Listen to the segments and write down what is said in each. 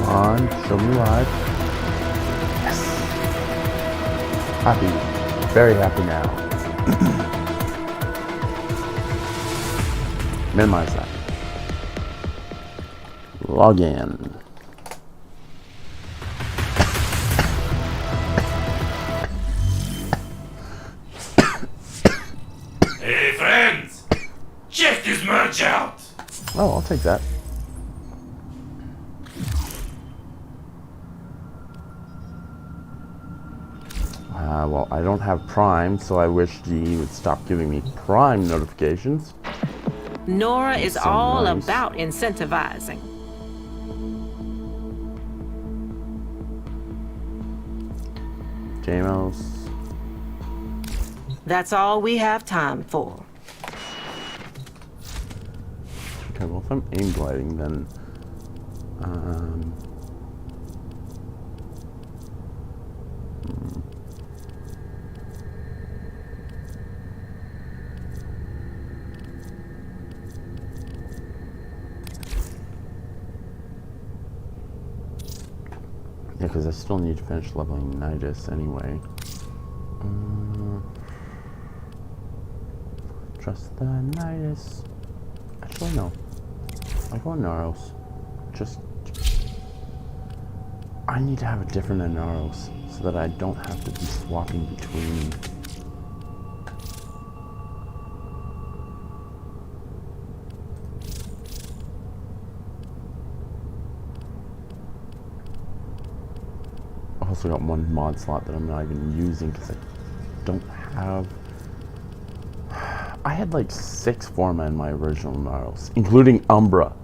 on, show me live. Yes. Happy. Very happy now. Minimize that. Log in. Hey friends! Check this merch out! Oh, I'll take that. Well, I don't have Prime, so I wish GE would stop giving me Prime notifications. Nora is So all nice. about incentivizing. JMOs. That's all we have time for. Okay, well, if I'm aim gliding, then yeah, because I still need to finish leveling Nidus anyway. Trust the Nidus. Actually, no. I go Naros. Just. I need to have a different Naros so that I don't have to be swapping between. I've also got one mod slot that I'm not even using because I don't have. I had like 6 Forma in my original Naros, including Umbra.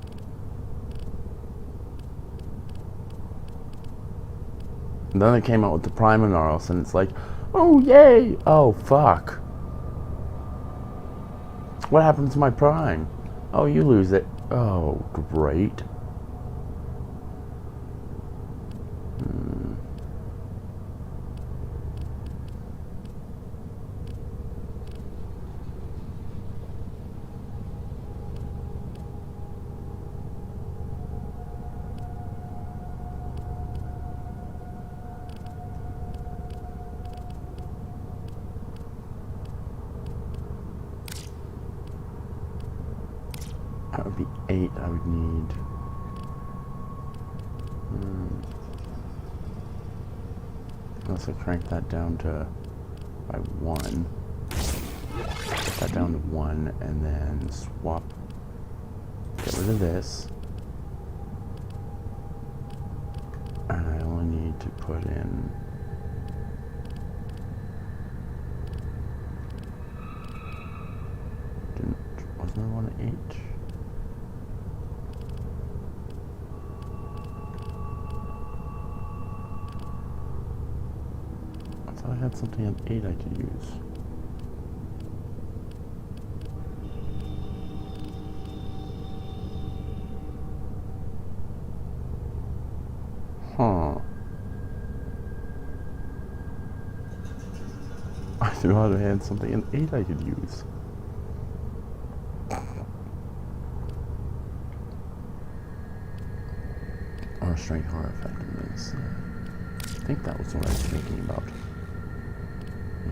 And then they came out with the Prime Naros, and it's like, oh yay! Oh fuck! What happened to my Prime? Oh, you lose it. Oh, great. That would be 8 I would need. Unless I crank that down to by 1. Put that down to 1 and then swap. Get rid of this. And I only need to put in. Wasn't there one H? I had something at 8 I could use. Huh. I knew how to hand something at 8 I could use. Or strength horror effectiveness. I think that was what I was thinking about.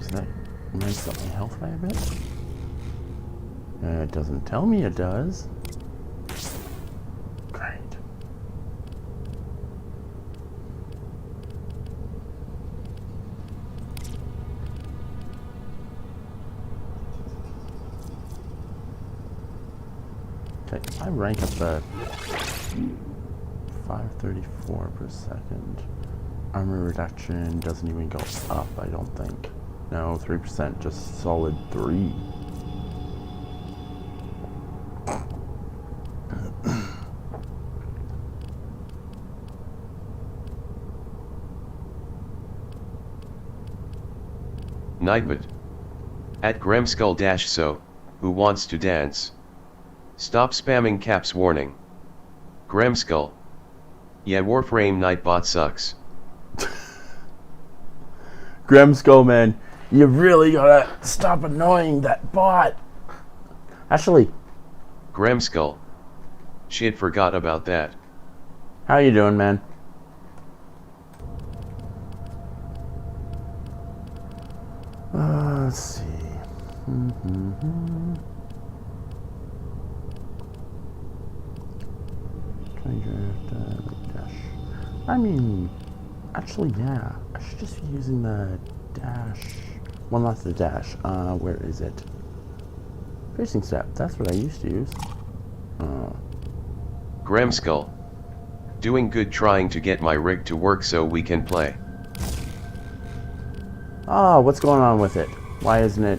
Is that raise up my health by a bit? It doesn't tell me it does. Great. Okay, if I rank up the 534 per second, armor reduction doesn't even go up, I don't think. No, 3%, just solid 3. Nightbot. At Gramskull-so, who wants to dance? Stop spamming caps warning. Gramskull. Yeah, Warframe Nightbot sucks. Gramskull, man, you really gotta stop annoying that bot. Actually, Gramskull. Shit, forgot about that. how you doing, man? let's see. Mm-hmm. Dash. I mean, actually, yeah. I should just be using the dash. Well, not the dash. Where is it? Piercing step. That's what I used to use. Gramskull. Doing good, trying to get my rig to work so we can play. Oh, what's going on with it? Why isn't it?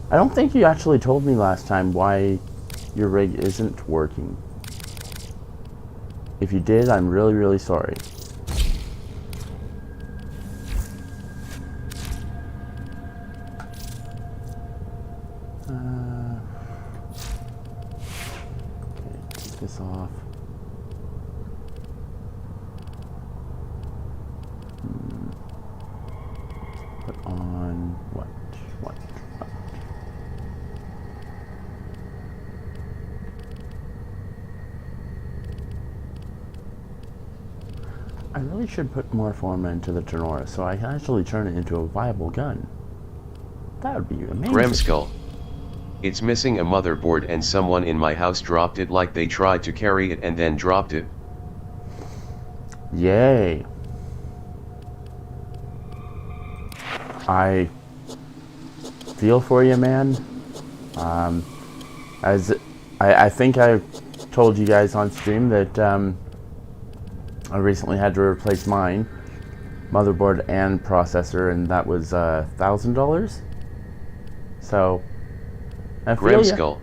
I don't think you actually told me last time why your rig isn't working. If you did, I'm really, really sorry. Okay, take this off. Put on what? I really should put more form into the Tenora so I can actually turn it into a viable gun. That would be amazing. Gramskull. It's missing a motherboard and someone in my house dropped it, like they tried to carry it and then dropped it. Yay. I feel for you, man. As I think I told you guys on stream that I recently had to replace mine, motherboard and processor, and that was $1,000. So I feel ya. Gramskull.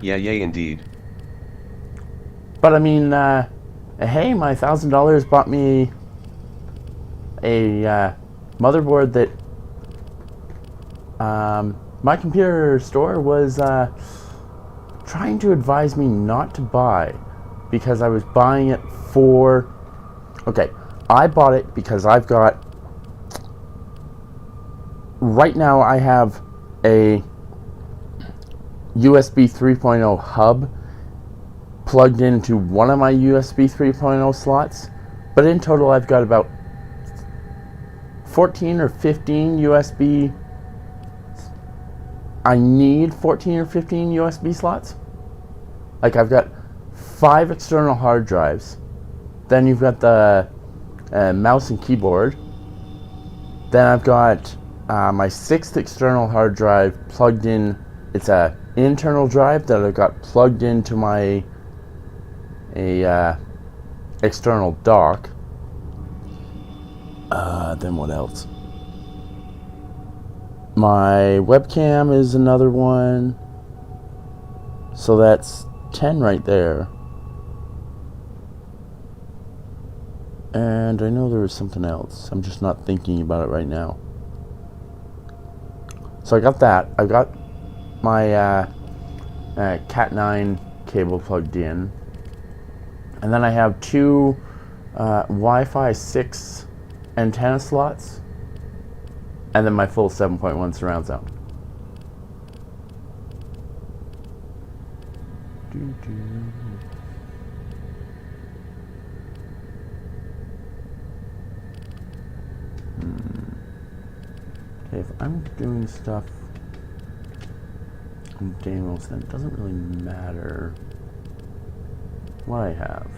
Yeah, indeed. But I mean, hey, my $1,000 bought me a motherboard that my computer store was trying to advise me not to buy because I was buying it for... Okay, I bought it because I've got... Right now I have a USB 3.0 hub plugged into one of my USB 3.0 slots, but in total I've got about 14 or 15 USB. I need 14 or 15 USB slots. Like, I've got 5 external hard drives. Then you've got the mouse and keyboard. Then I've got my 6th external hard drive plugged in. It's a internal drive that I've got plugged into my external dock. Then what else? My webcam is another one. So that's 10 right there. And I know there was something else. I'm just not thinking about it right now. So I got that. I got my Cat9 cable plugged in. And then I have 2 Wi-Fi 6 antenna slots. And then my full 7.1 surround sound. Okay, if I'm doing stuff in demos, then it doesn't really matter what I have.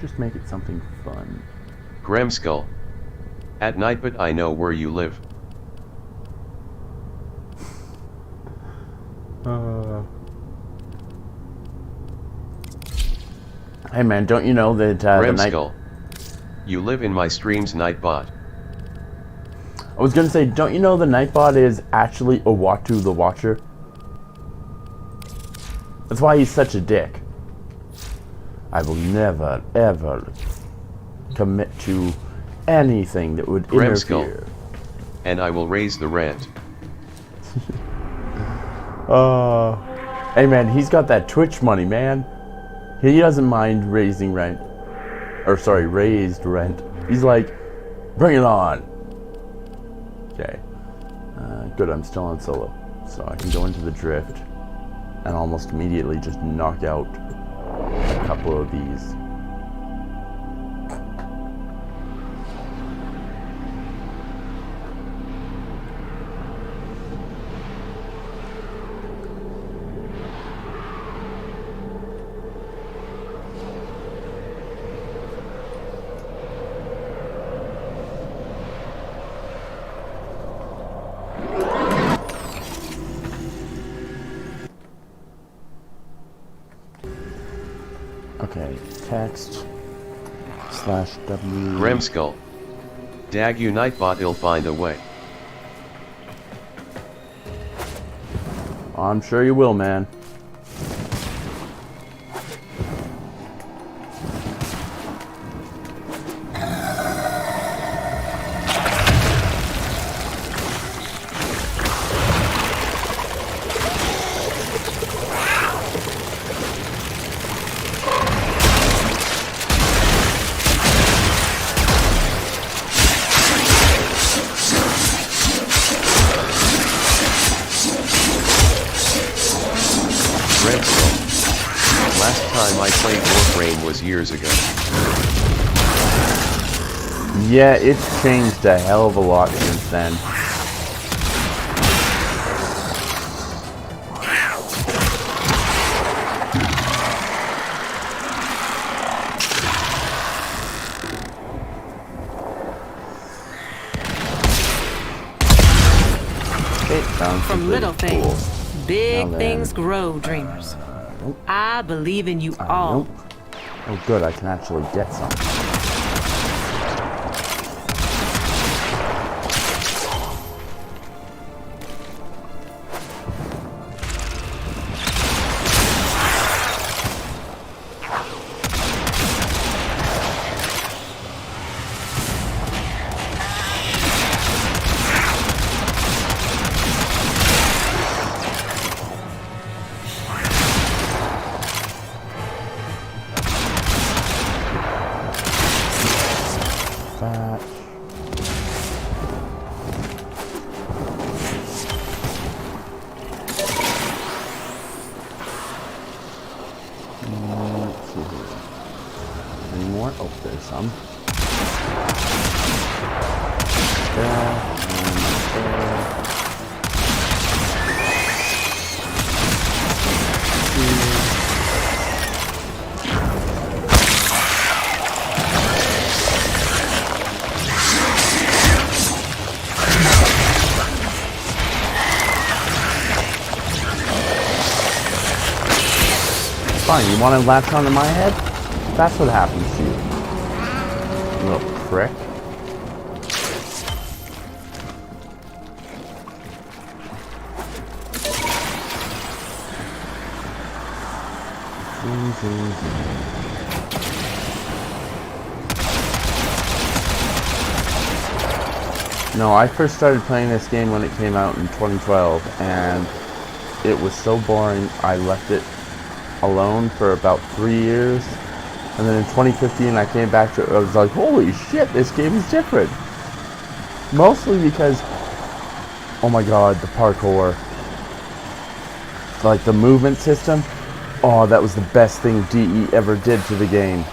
Just make it something fun. Gramskull. At night, but I know where you live. Hey man, don't you know that the night... Gramskull. You live in my streams, Nightbot. I was gonna say, don't you know the Nightbot is actually Owatu the Watcher? That's why he's such a dick. I will never, ever commit to anything that would interfere. And I will raise the rent. Hey man, he's got that Twitch money, man. He doesn't mind raising rent. Or sorry, raised rent. He's like, bring it on. Okay. Good, I'm still on solo. So I can go into the drift and almost immediately just knock out a couple of these. Okay, text /W. Grimskull. Dag unite bot, he'll find a way. I'm sure you will, man. Last time I played Warframe was years ago. Yeah, it's changed a hell of a lot since then. It sounds From pretty little cool. things, big Now then. things grow, dreamers. I believe in you Nope. all. Oh good, I can actually get some. That. Let's see here. Any more? Oh, there's some. There, and there. Fine, you want to latch onto my head? That's what happens to you. You little prick. No, I first started playing this game when it came out in 2012, and it was so boring I left it alone for about 3 years, and then in 2015 I came back to it. I was like, holy shit, this game is different. Mostly because, oh my god, the parkour, like the movement system, oh, that was the best thing DE ever did to the game.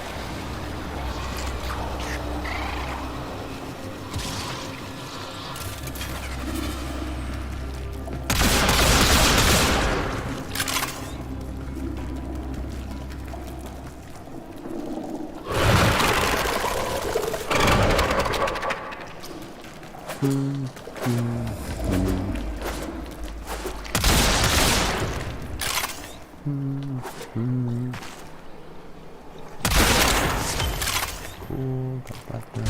Cool, got that there.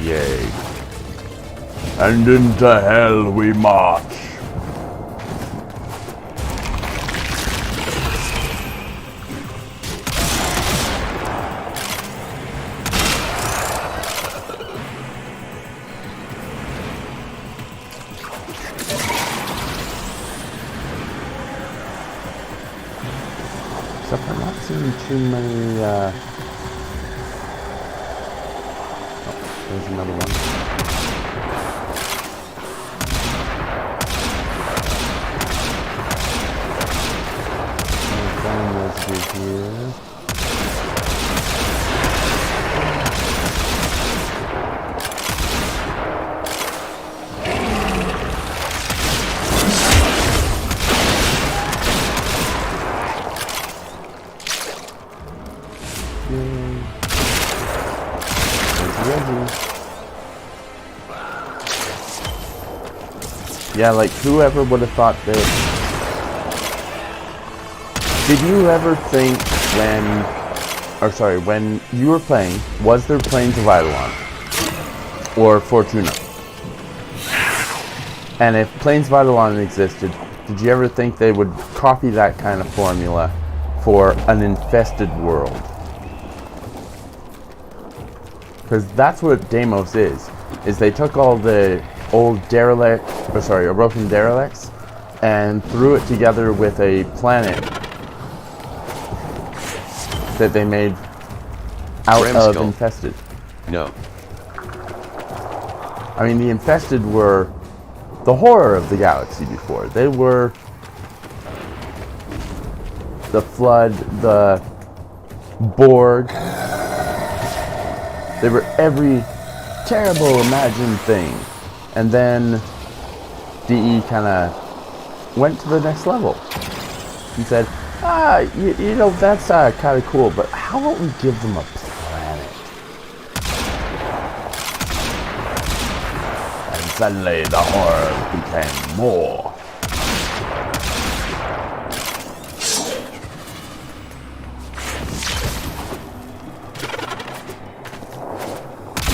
Yay. And into hell we march. Except I'm not seeing too many, oh, there's another one. Here. Yeah, like, whoever would have thought that... Did you ever think when you were playing, was there Plains of Eidolon? Or Fortuna? And if Plains of Eidolon existed, did you ever think they would copy that kind of formula for an infested world? Because that's what Deimos is they took all the old broken derelicts and threw it together with a planet that they made out of Infested. No. I mean, the Infested were the horror of the galaxy before. They were the Flood, the Borg. They were every terrible imagined thing. And then DE kind of went to the next level. He said, you know, that's kind of cool, but how about we give them a planet? And suddenly the horror became more.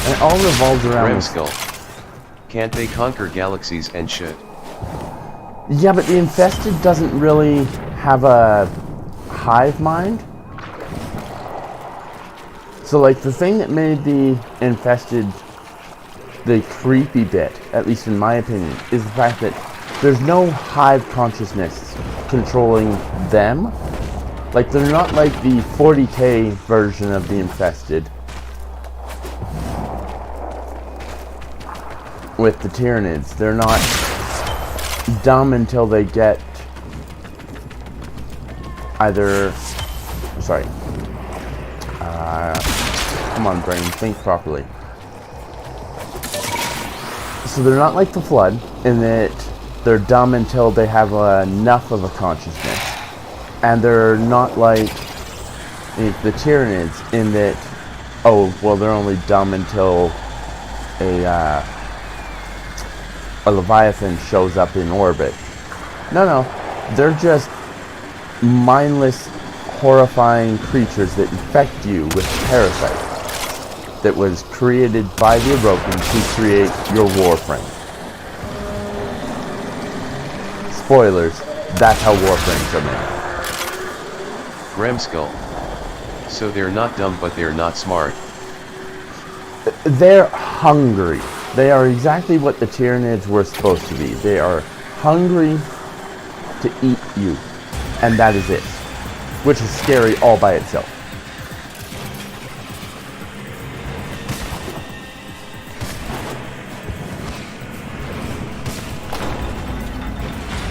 And it all revolves around... Grimskull. Can't they conquer galaxies and shit? Yeah, but the Infested doesn't really have a hive mind. So, like, the thing that made the Infested the creepy bit, at least in my opinion, is the fact that there's no hive consciousness controlling them. Like, they're not like the 40k version of the Infested with the Tyranids. They're not dumb until they get either... Sorry. Come on, brain, think properly. So they're not like the Flood in that they're dumb until they have enough of a consciousness. And they're not like the Tyranids in that, oh, well, they're only dumb until a Leviathan shows up in orbit. No, they're just mindless, horrifying creatures that infect you with parasites that was created by the Orokin to create your warframe. Spoilers, that's how warframes are made. Grimskull. So they're not dumb, but they're not smart. They're hungry. They are exactly what the Tyranids were supposed to be. They are hungry to eat you. And that is it. Which is scary all by itself.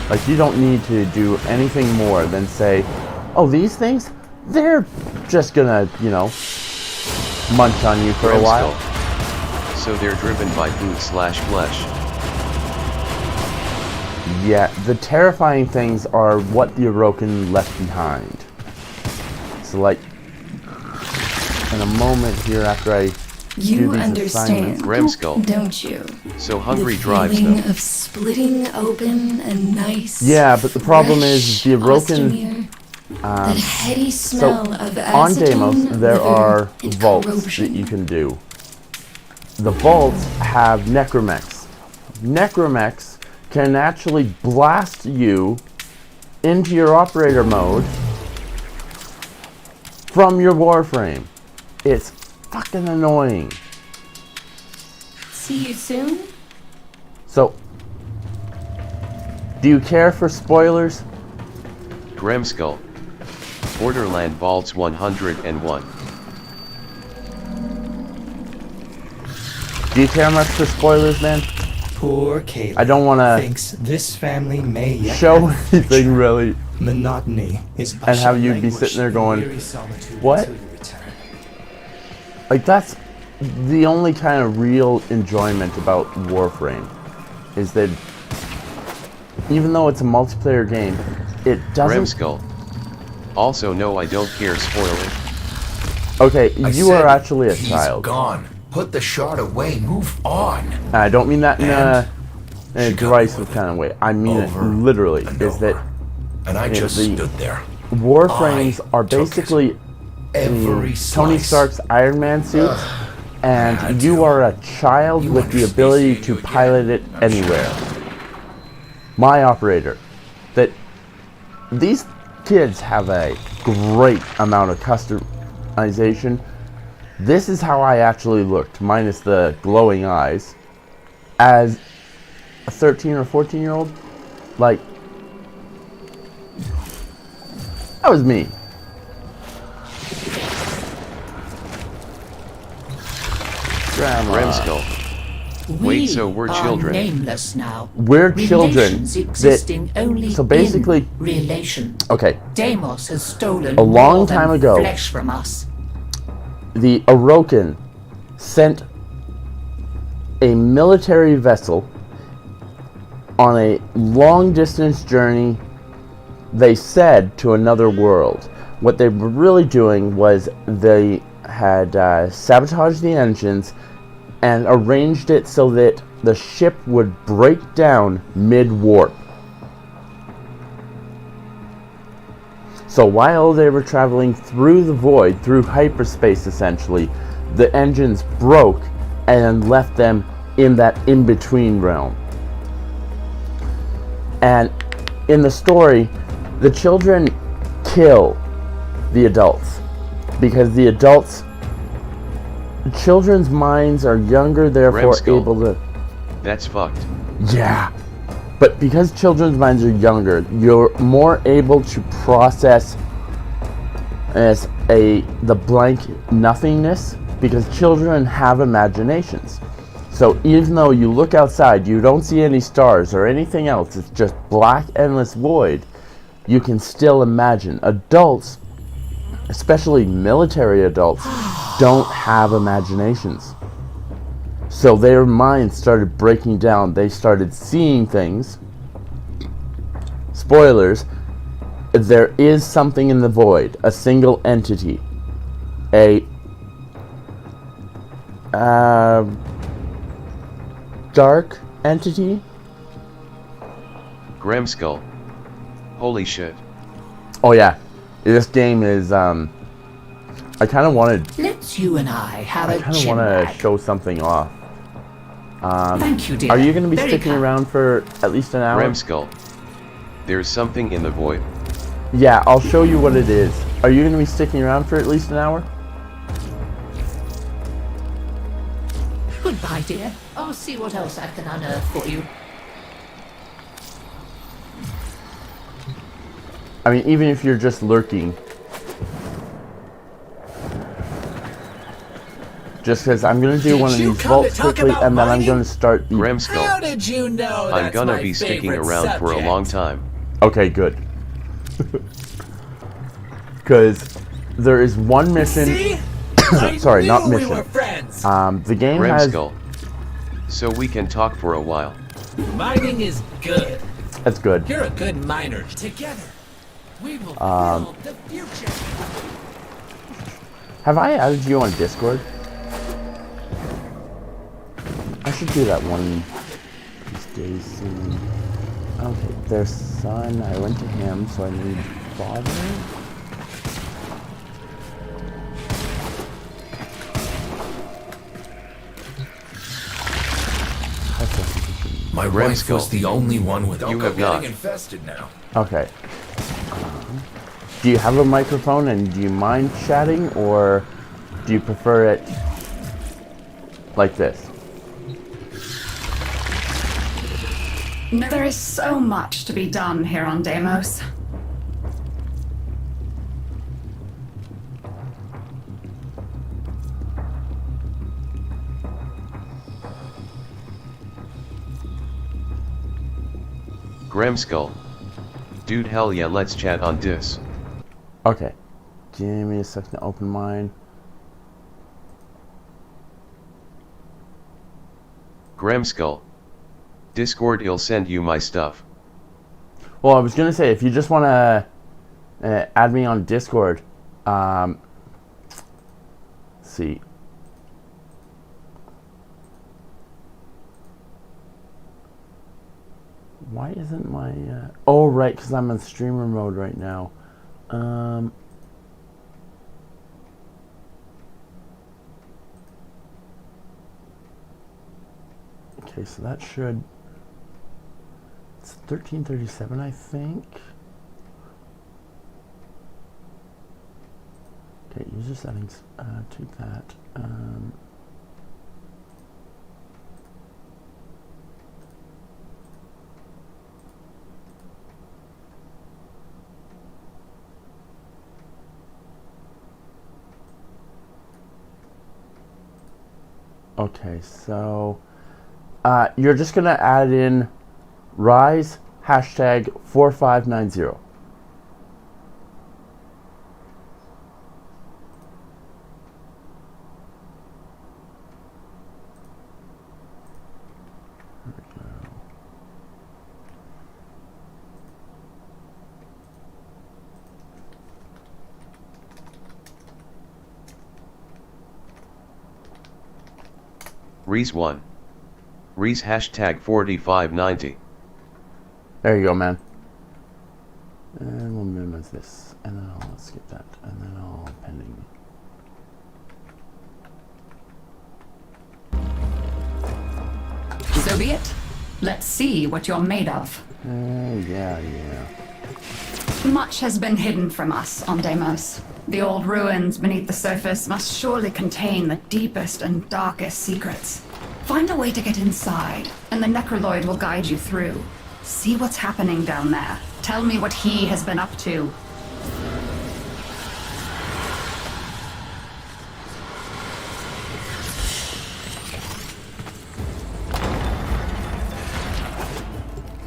Like, you don't need to do anything more than say, oh, these things, they're just gonna, you know, munch on you for a while. So they're driven by food/flesh. Yeah, the terrifying things are what the Orokin left behind. So, like, in a moment here after I You understand, Grimskull. don't you? So hungry the drives feeling them. of splitting open a nice, yeah, but the problem is the Orokin... that heady smell of on Deimos, acetone, there liver, are and vaults corrosion. that you can do. The vaults have necromechs. Necromechs can actually blast you into your operator mode from your warframe. It's fucking annoying. See you soon? So, do you care for spoilers? Grimskull. Borderland Vaults 101. Do you care much for spoilers, man? Poor Caleb. I don't want to thinks this family may yet show have a future. anything really. Monotony is And have you be sitting there going, what? Like, that's the only kind of real enjoyment about Warframe, is that even though it's a multiplayer game, it doesn't... Grimskull. Also, no, I don't care, spoiler. Okay, you are actually a He's child. gone. Put the shard away. Move on. And I don't mean that in a in a derisive kind of way. I mean it literally. Is that And I just the stood there. Warframes are took it. basically Every Tony slice. Stark's Iron Man suit, and you are a child with the ability to pilot it anywhere. My operator. That these kids have a great amount of customization. This is how I actually looked, minus the glowing eyes, as a 13 or 14-year-old. Like, that was me. Remskull. Wait, so we're children. Nameless now. We're children. Relations existing only so basically, in relation. okay, Deimos has stolen a long more than time ago, flesh from us. the Orokin sent a military vessel on a long-distance journey, they said, to another world. What they were really doing was they had sabotaged the engines and arranged it so that the ship would break down mid-warp. So while they were traveling through the void, through hyperspace essentially, the engines broke and left them in that in-between realm. And in the story, the children kill the adults because the children's minds are younger, therefore Remskull. able to... That's fucked. Yeah. But because children's minds are younger, you're more able to process as the blank nothingness, because children have imaginations. So even though you look outside, you don't see any stars or anything else, it's just black, endless void, you can still imagine. Adults, especially military adults, don't have imaginations. So their minds started breaking down. They started seeing things. Spoilers, there is something in the void, a single entity, a dark entity. Gramskull. Holy shit. Oh yeah, this game is I kind of wanted. Let's you and I have a kind of want to chin-wag. show something off. Thank you, dear. Are you going to be Very sticking kind. around for at least an hour? Gramskull. There's something in the void. Yeah, I'll show you what it is. Are you going to be sticking around for at least an hour? Goodbye, dear. I'll see what else I can unearth for you. I mean, even if you're just lurking. Just because I'm going to do one of these vaults quickly, and then I'm going to start the... Gramskull. did you know I'm that's gonna my be sticking favorite around for a subject? long time. Okay, good. Because there is one mission... See? I Sorry, not knew mission. We were friends. The game has... Gramskull. So we can talk for a while. Mining is good. That's good. You're a good miner. Together, we will build the future. Have I added you on Discord? I should do that one these days soon. Okay, their son, I went to him, so I need father. My wife was the only one with. You have not. Infested now. Okay. Do you have a microphone and do you mind chatting, or do you prefer it like this? There is so much to be done here on Deimos. Gramskull. Dude, hell yeah, let's chat on Dis. Okay. Give me a second to open mine. Gramskull. Discord, I'll send you my stuff. Well, I was gonna say, if you just wanna add me on Discord, let's see. Why isn't my... oh, right, because I'm in streamer mode right now. Okay, so that should... It's 1337, I think. Okay, user settings, to that. Okay, so you're just gonna add in rise hashtag 4590. Reese 1. Reese hashtag 4590. There you go, man. And we'll minimize this, and then I'll skip that, and then I'll pending. So be it. Let's see what you're made of. Yeah. Much has been hidden from us on Deimos. The old ruins beneath the surface must surely contain the deepest and darkest secrets. Find a way to get inside, and the Necroloid will guide you through. See what's happening down there. Tell me what he has been up to.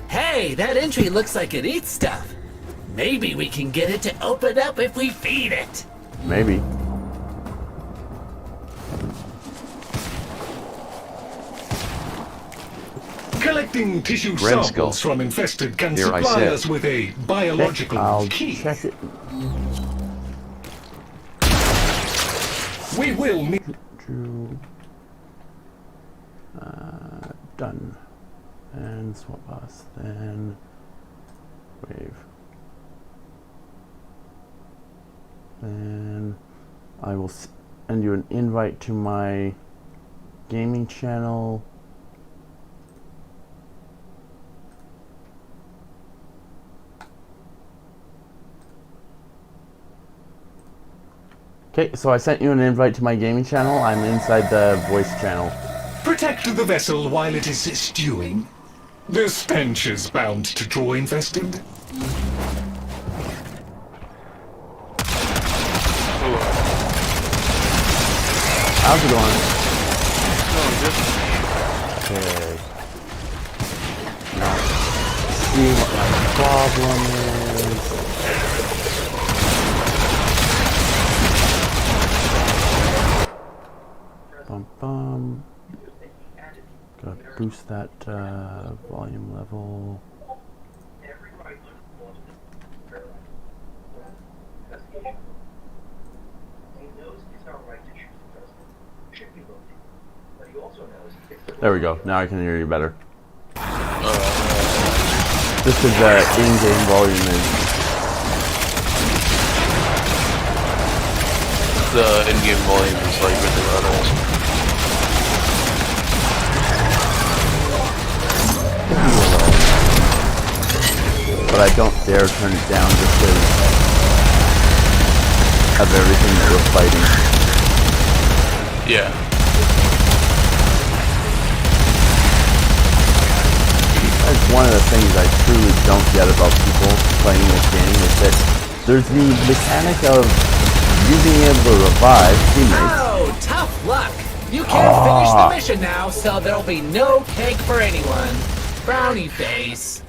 Hey, that entry looks like it eats stuff. Maybe we can get it to open up if we feed it. Maybe. Collecting tissue Grimskull. samples from infested can Here I supply said. us with a biological I'll key. check it. We will need... Drew. Done. And swap us. Then wave. Then I will send you an invite to my gaming channel. Okay, so I sent you an invite to my gaming channel. I'm inside the voice channel. Protect the vessel while it is stewing. The stench is bound to draw infested. How's it going? Okay. Now, see what my problem is. Bum. Gotta boost that volume level. There we go. Now I can hear you better. Just because the in-game volume is... The in-game volume is like really loud. But I don't dare turn it down just because of everything that we're fighting. Yeah. That's one of the things I truly don't get about people playing this game is that there's the mechanic of you being able to revive teammates. Oh, tough luck. You can't finish the mission now, so there'll be no cake for anyone. Brownie face.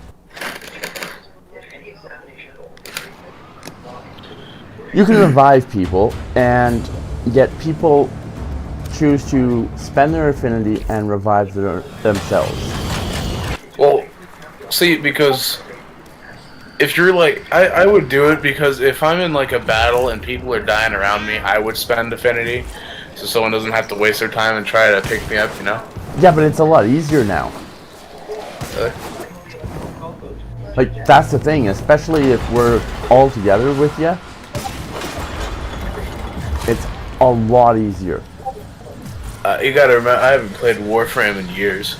You can revive people, and yet people choose to spend their affinity and revive themselves. Well, see, because if you're like, I would do it because if I'm in like a battle and people are dying around me, I would spend affinity so someone doesn't have to waste their time and try to pick me up, you know? Yeah, but it's a lot easier now. Really? Like, that's the thing, especially if we're all together with you. It's a lot easier. You gotta remember, I haven't played Warframe in years.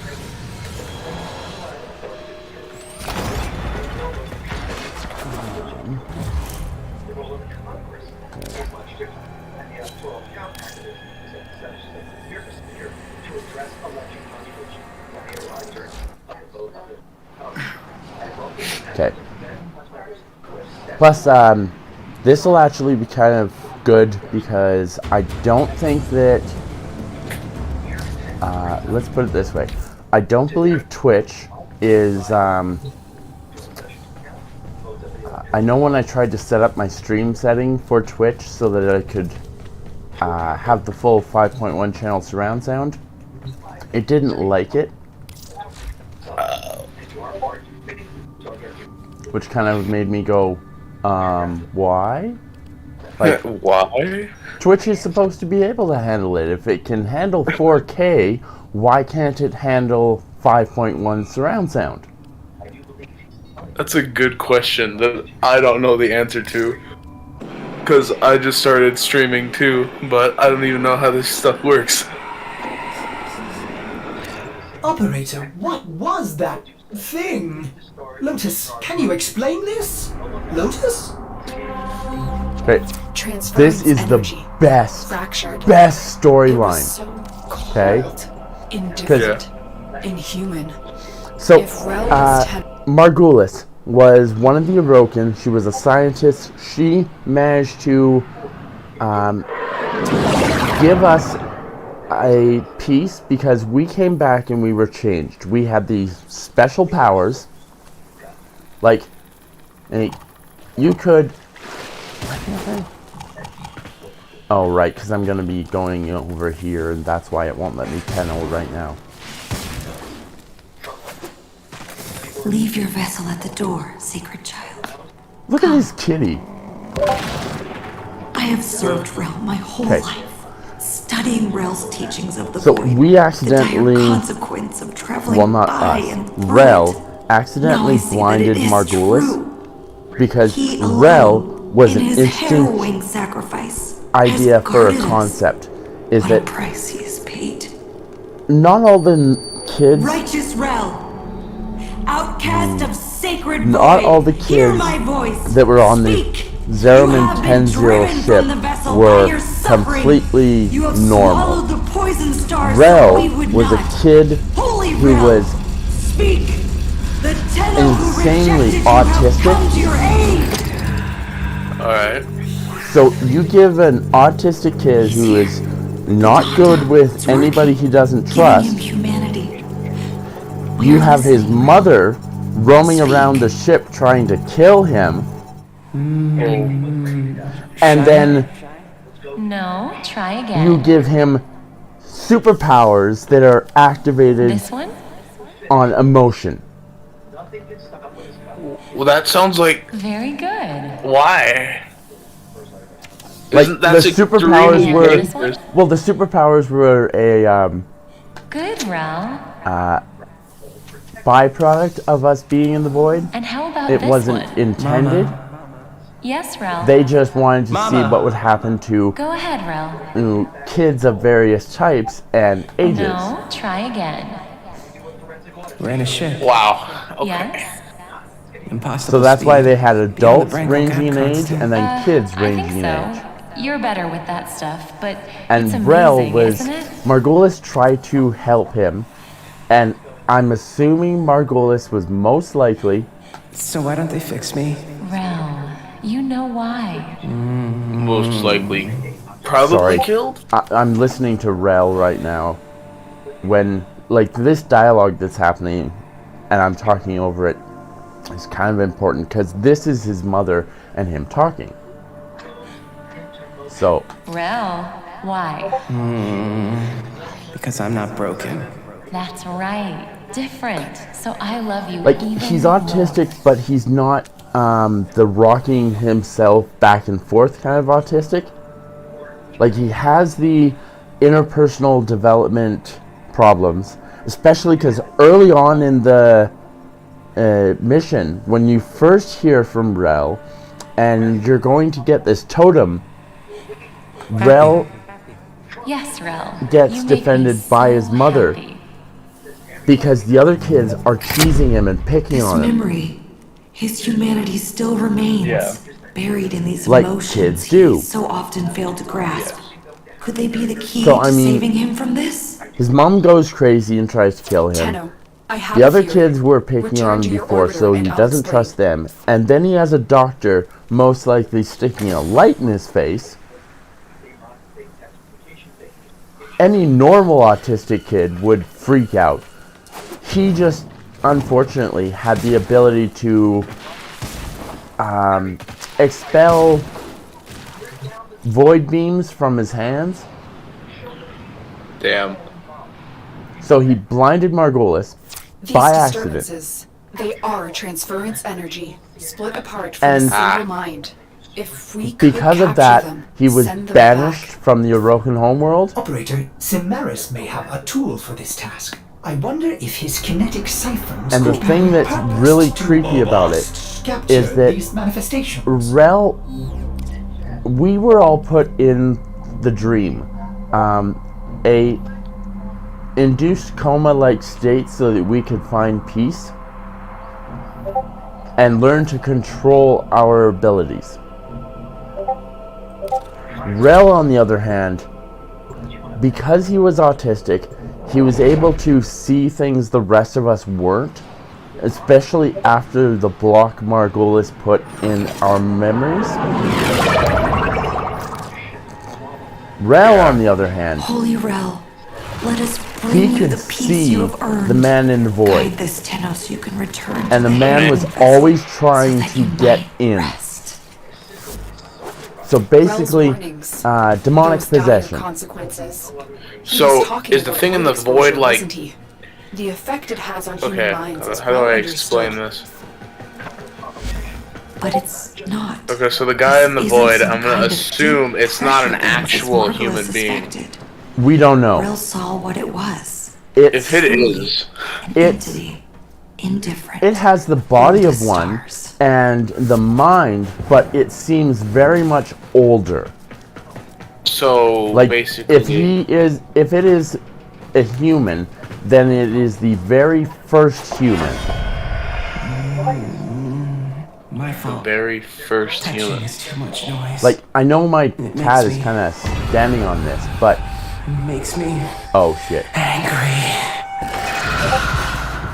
Okay. Plus, this will actually be kind of good because I don't think that, let's put it this way. I don't believe Twitch is, I know when I tried to set up my stream setting for Twitch so that I could have the full 5.1 channel surround sound, it didn't like it. Which kind of made me go, why? Like, why? Twitch is supposed to be able to handle it. If it can handle 4K, why can't it handle 5.1 surround sound? That's a good question that I don't know the answer to. Because I just started streaming too, but I don't even know how this stuff works. Operator, what was that thing? Lotus, can you explain this? Lotus? Okay, this is the best storyline. Okay? Indifferent. Inhuman. So, Margulis was one of the Orokin. She was a scientist. She managed to give us a piece because we came back and we were changed. We had these special powers. Like, you could... Oh, right, because I'm going to be going over here, and that's why it won't let me panel right now. Leave your vessel at the door, sacred child. Look at this kitty. I have served Rel my whole life, studying Rel's teachings of the void. We accidentally... The dire consequence of traveling well, not by us. and through Rel it. accidentally Now I see blinded that it is Margulis true. because He Rel alone, was in an his instant harrowing sacrifice, idea has for a guarded us. concept. Is What that a price he has paid. not all the kids, Righteous Rel, outcast of sacred void, not all the hear kids my voice. that were on the Speak. Zeroman You have been 10-0 driven ship from the vessel were by your suffering. completely You have normal. swallowed the poison stars Rel so we would was not. a kid Holy who Rel, was speak. The Tenno who insanely rejected you have autistic. come to your aid. Alright. So you give an autistic kid who is not good with anybody he doesn't trust. You have his mother roaming around the ship trying to kill him. And then No, try again. you give him superpowers that are activated This one? on emotion. Well, that sounds like... Very good. Why? Like, Isn't the that superpowers were... dangerous? Well, the superpowers were a, Good, Rel. byproduct of us being in the void. And how about It this wasn't one? intended. Yes, Rel. They just wanted to see what would happen to Go ahead, Rel. kids of various types and ages. No, try again. We're in a ship. Wow. Okay. Yes? Impossible. So that's why they had Beyond adults the brink of ranging in age constant. and then kids I ranging think in so. age. You're better with that stuff, but And it's Rel amazing, was... isn't it? Margulis tried to help him, and I'm assuming Margulis was most likely... So why don't they fix me? Rel, you know why. Most likely. Probably Sorry. killed? I'm listening to Rel right now. When, like, this dialogue that's happening, and I'm talking over it, is kind of important, because this is his mother and him talking. So... Rel, why? Because I'm not broken. That's right. Different. So I love you Like, even he's more. autistic, but he's not the rocking himself back and forth kind of autistic. Like, he has the interpersonal development problems, especially because early on in the mission, when you first hear from Rel, and you're going to get this totem, Rel Yes, Rel. gets defended by his mother because the other kids are teasing him and picking His on him. memory, his humanity still remains, buried in these Like emotions kids do. he so often failed to grasp. Could they be the key So, to I mean, saving him from this? His mom goes crazy and tries to kill him. Tenno, I have The a other theory. kids were picking Return on him to your before, orbiter so he and I'll doesn't explain. trust them. And then he has a doctor, most likely sticking a light in his face. Any normal autistic kid would freak out. He just, unfortunately, had the ability to expel void beams from his hands. Damn. So he blinded Margolis These by accident. disturbances, they are transference energy, split apart from And a single mind. If we could because of capture that, them, he was send them banished from the Orokin homeworld. Operator, Simaris may have a tool for this task. I wonder if his kinetic siphons And the could thing have that's purpose really to creepy about it capture is that these manifestations. Rel, we were all put in the dream, a induced coma-like state so that we could find peace and learn to control our abilities. Rel, on the other hand, because he was autistic, he was able to see things the rest of us weren't, especially after the block Margolis put in our memories. Rel, on the other hand, Holy Rel, let us bring he you could the peace see you have earned. the man in the void. Guide this Tenno so you can return to And the man was Hidden always Vessel trying so that to you get might in. rest. So basically, warnings. demonic Those dire possession. consequences. He So, was talking is the about thing in light the void, exposure, like- wasn't he? The effect it has on human Okay, minds is how do well I understood. explain this? But it's not. Okay, so the guy in the This void, isn't I'm some gonna kind of assume deep it's not an pressure illness actual Margolis human being. suspected. We don't know. Rel saw what it was. It's, If it is, An it's entity. Indifferent. it has the body Into of one stars. and the mind, but it seems very much older. so Like basically, if it is a human, then it is the very first human. My the fault. very first Touching human. is too much noise. Like, I know my makes cat is me- kind of standing on this, but makes me oh shit. angry.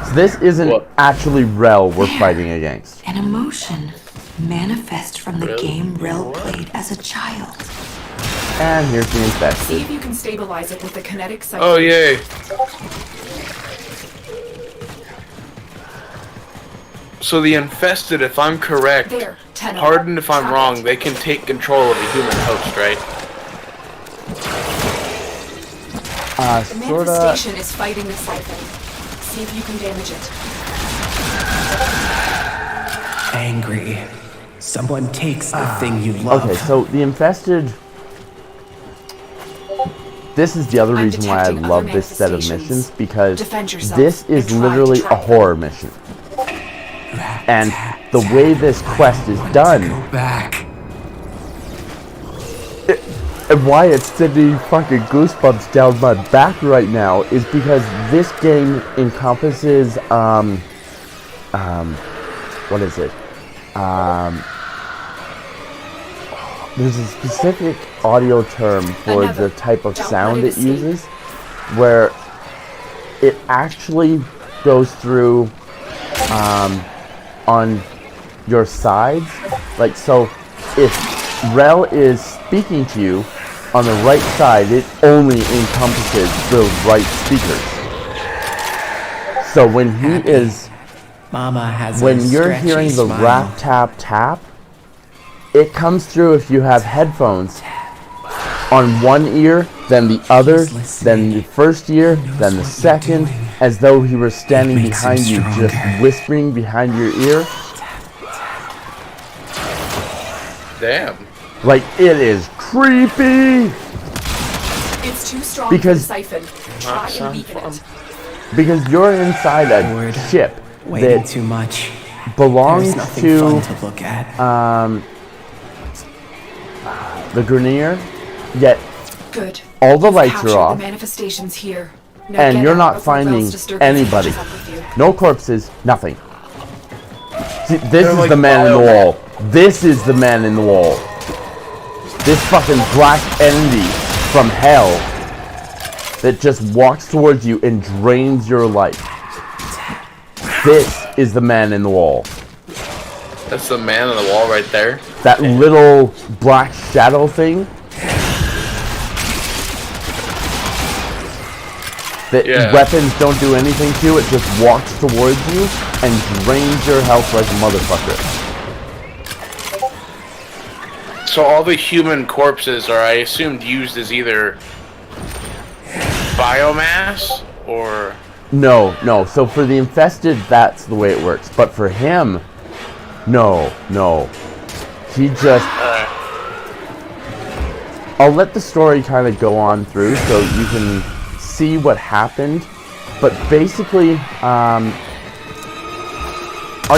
So this isn't What? actually Rel we're fighting against. An emotion manifest from the Really? game Rel played as a child. And here's the See infested. if you can stabilize it with the kinetic siphon. Oh yay! So the infested, if I'm correct, There, Tenno. pardon if I'm Try wrong, it. they can take control of a human host, right? The Sorta. manifestation is fighting the siphon. See if you can damage it. Angry. Someone takes the thing you love. Okay, so the infested. This is the other I'm reason why I detecting other love this set of manifestations. missions, because Defend yourself this and is try to literally a track them. horror mission. And the way this quest is done, Go back. and why it's sending fucking goosebumps down my back right now, is because this game encompasses what is it? There's a specific audio term for Another. the type of Don't sound let it it escape. uses, where it actually goes through on your sides. Like, so if Rel is speaking to you on the right side, it only encompasses the right speakers. So when he is, Mama has when a you're stretchy hearing the smile. rap tap tap, it comes through if you have headphones on one ear, then the other, then the first ear, then the second, as though he were standing It makes him behind you, just stronger. whispering behind your ear. Damn. Like, it is creepy! It's too strong Because- for the siphon. Try and weaken it. Because you're inside a Bored. ship Waiting that too much. belongs There's nothing to, fun to look at. the Grenier, yet Good. all the You've lights captured are off, The manifestations here. Now and get you're out not before Rel's finding disturbance anybody. catches up with you. No corpses, nothing. See, this They're is like the man in the bioman. wall. This is the man in the wall. This fucking black entity from hell that just walks towards you and drains your life. This is the man in the wall. That's the man on the wall right there. That little black shadow thing. That weapons don't do anything to, it just walks towards you and drains your health like a motherfucker. So all the human corpses are, I assumed, used as either biomass or... No. So for the infested, that's the way it works. But for him, no. He just... I'll let the story kind of go on through so you can see what happened. But basically, are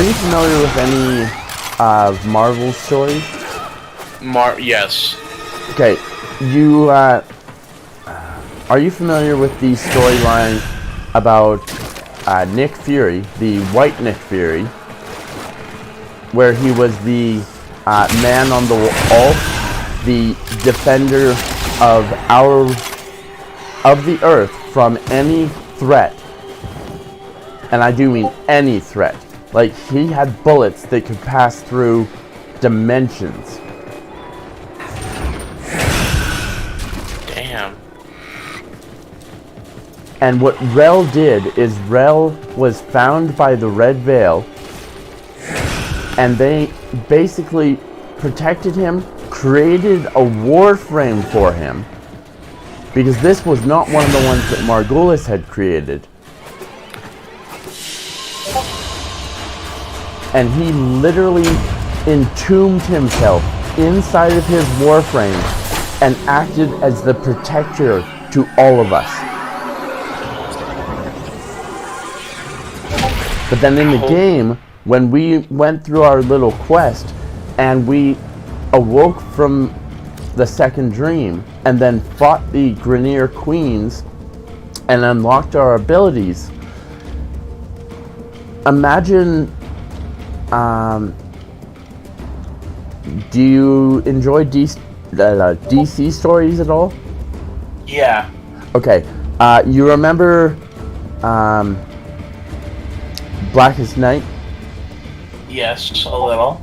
you familiar with any of Marvel's stories? Yes. Okay, you, are you familiar with the storyline about Nick Fury, the White Nick Fury, where he was the man on the wall, the defender of the Earth from any threat, and I do mean any threat. Like, he had bullets that could pass through dimensions. Damn. And what Rel did is Rel was found by the Red Veil, and they basically protected him, created a warframe for him, because this was not one of the ones that Margulis had created. And he literally entombed himself inside of his warframe and acted as the protector to all of us. But then in the game, when we went through our little quest and we awoke from the second dream and then fought the Grenier Queens and unlocked our abilities, imagine, do you enjoy DC stories at all? Yeah. Okay, you remember Blackest Night? Yes, a little.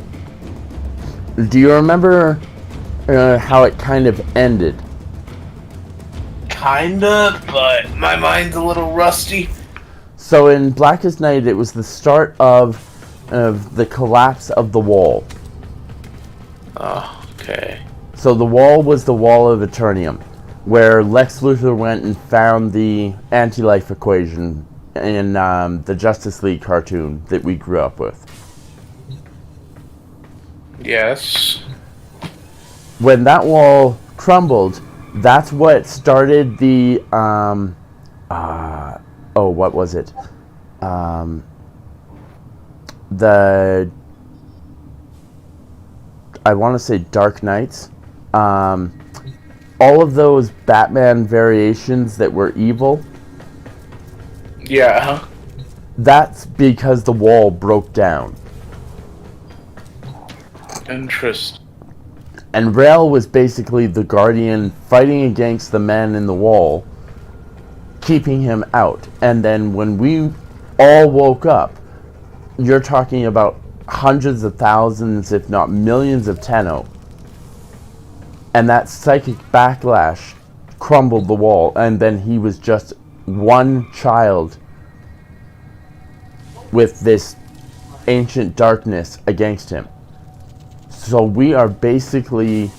Do you remember how it kind of ended? Kinda, but my mind's a little rusty. So in Blackest Night, it was the start of the collapse of the wall. Oh, okay. So the wall was the Wall of Eternium, where Lex Luthor went and found the anti-life equation in the Justice League cartoon that we grew up with. Yes. When that wall crumbled, that's what started the what was it? I want to say Dark Knights. All of those Batman variations that were evil. Yeah. That's because the wall broke down. Interesting. And Rel was basically the Guardian fighting against the man in the wall, keeping him out. And then when we all woke up, you're talking about hundreds of thousands, if not millions of Tenno. And that psychic backlash crumbled the wall, and then he was just one child with this ancient darkness against him. So we are basically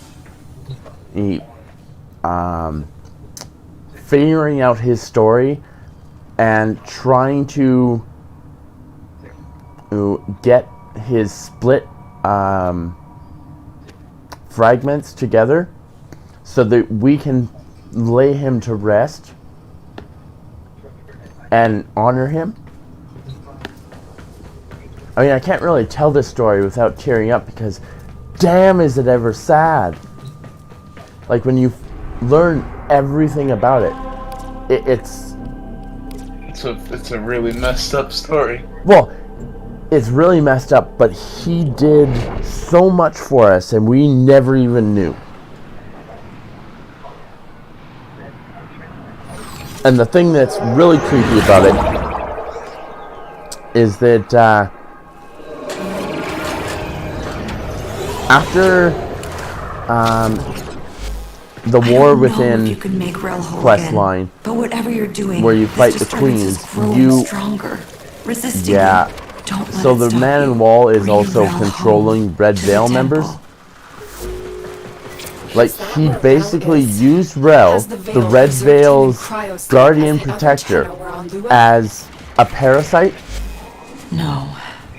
figuring out his story and trying to get his split fragments together so that we can lay him to rest and honor him. I mean, I can't really tell this story without tearing up because damn is it ever sad. Like when you learn everything about it, it's a really messed up story. Well, it's really messed up, but he did so much for us and we never even knew. And the thing that's really creepy about it is that after the war within quest line, but whatever you're doing, where you fight the queens, you stronger, resisting. Yeah. Don't let So it the stop Man you. in Wall is Bring also Rel controlling home Red to the Veil temple. members. Like, he basically used Rel, the Red Veil's guardian protector, as a parasite. No.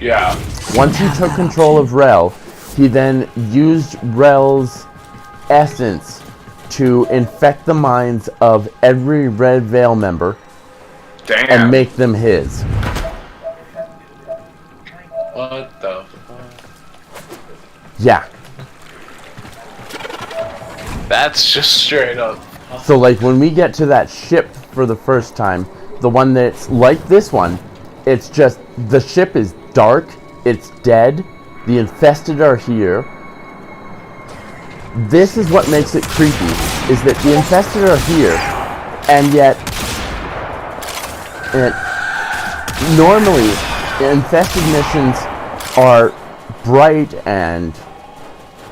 Yeah. Once he took control of Rel, he then used Rel's essence to infect the minds of every Red Veil member and make them his. What the fuck? Yeah. That's just straight up. So like when we get to that ship for the first time, the one that's like this one, it's just the ship is dark, it's dead, the infested are here. This is what makes it creepy, is that the infested are here, and yet normally infested missions are bright and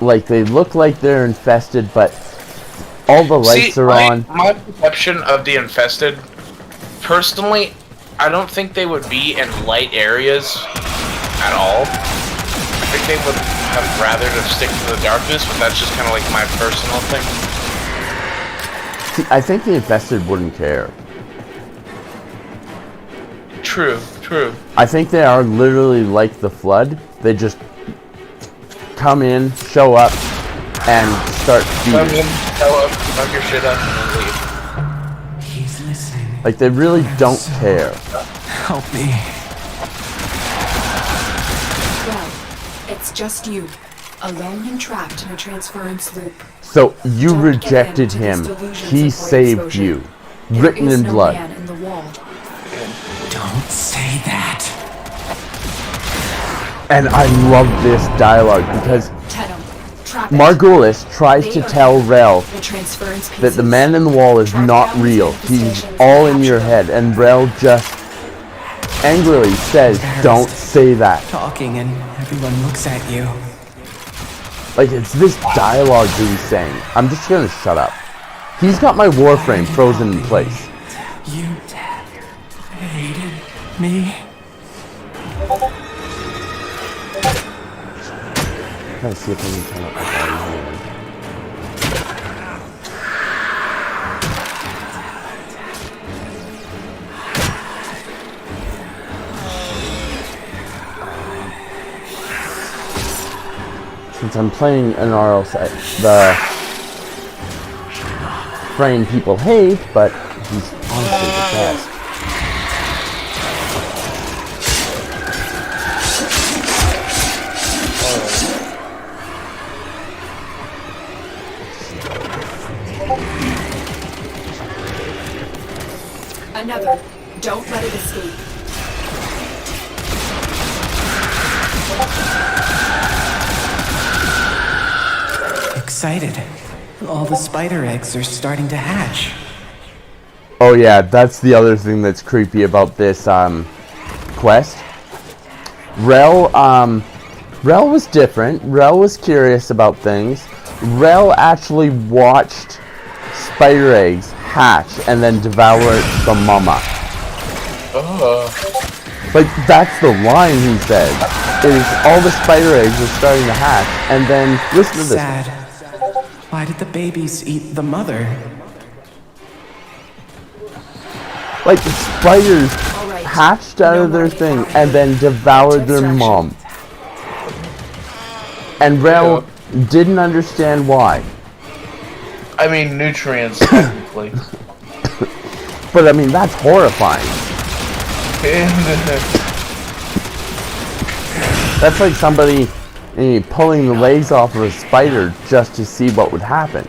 like they look like they're infested, but all the lights are on. My perception of the infested, personally, I don't think they would be in light areas at all. I think they would have rather to stick to the darkness, but that's just kind of like my personal thing. See, I think the infested wouldn't care. True, true. I think they are literally like the Flood. They just come in, show up, and start Come feeding. in, show up, fuck your shit up, and then leave. He's listening. Like, they really don't care. Help me. Well, it's just you, alone and trapped in a transference loop. So, you Don't rejected give in him. to these delusions He of saved exposure. you. There Written is in no blood. man in the wall. Don't say that. And I love this dialogue because Tetum, trap it. Margulis tries to tell Rel The transference that the pieces. man in the wall is not real. He's all in your head. And Rel just angrily says, don't say that. Talking and everyone looks at you. Like, it's this dialogue that he's saying. I'm just gonna shut up. He's got my Warframe frozen in place. You hated me. Trying to see if I can turn up the volume here. Since I'm playing an RL set, the frame people hate, but he's honestly the best. Another. Don't let it escape. Excited. All the spider eggs are starting to hatch. Oh yeah, that's the other thing that's creepy about this quest. Rel was different. Rel was curious about things. Rel actually watched spider eggs hatch and then devour the mama. Like, that's the line he said. Is all the spider eggs are starting to hatch, and then listen to this. Sad. Why did the babies eat the mother? Like, the spiders hatched out of their thing and then devoured their mom. And Rel didn't understand why. I mean, nutrients, technically. But I mean, that's horrifying. That's like somebody pulling the legs off of a spider just to see what would happen.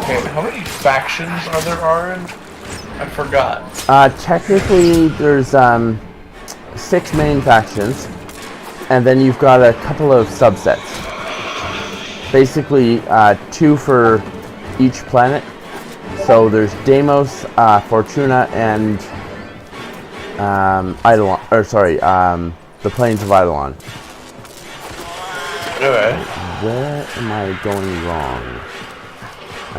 Okay, how many factions are in? I forgot. Technically, there's 6 main factions, and then you've got a couple of subsets. Basically, 2 for each planet. So there's Deimos, Fortuna, and Eidolon, or sorry, the Plains of Eidolon. Okay. Where am I going wrong?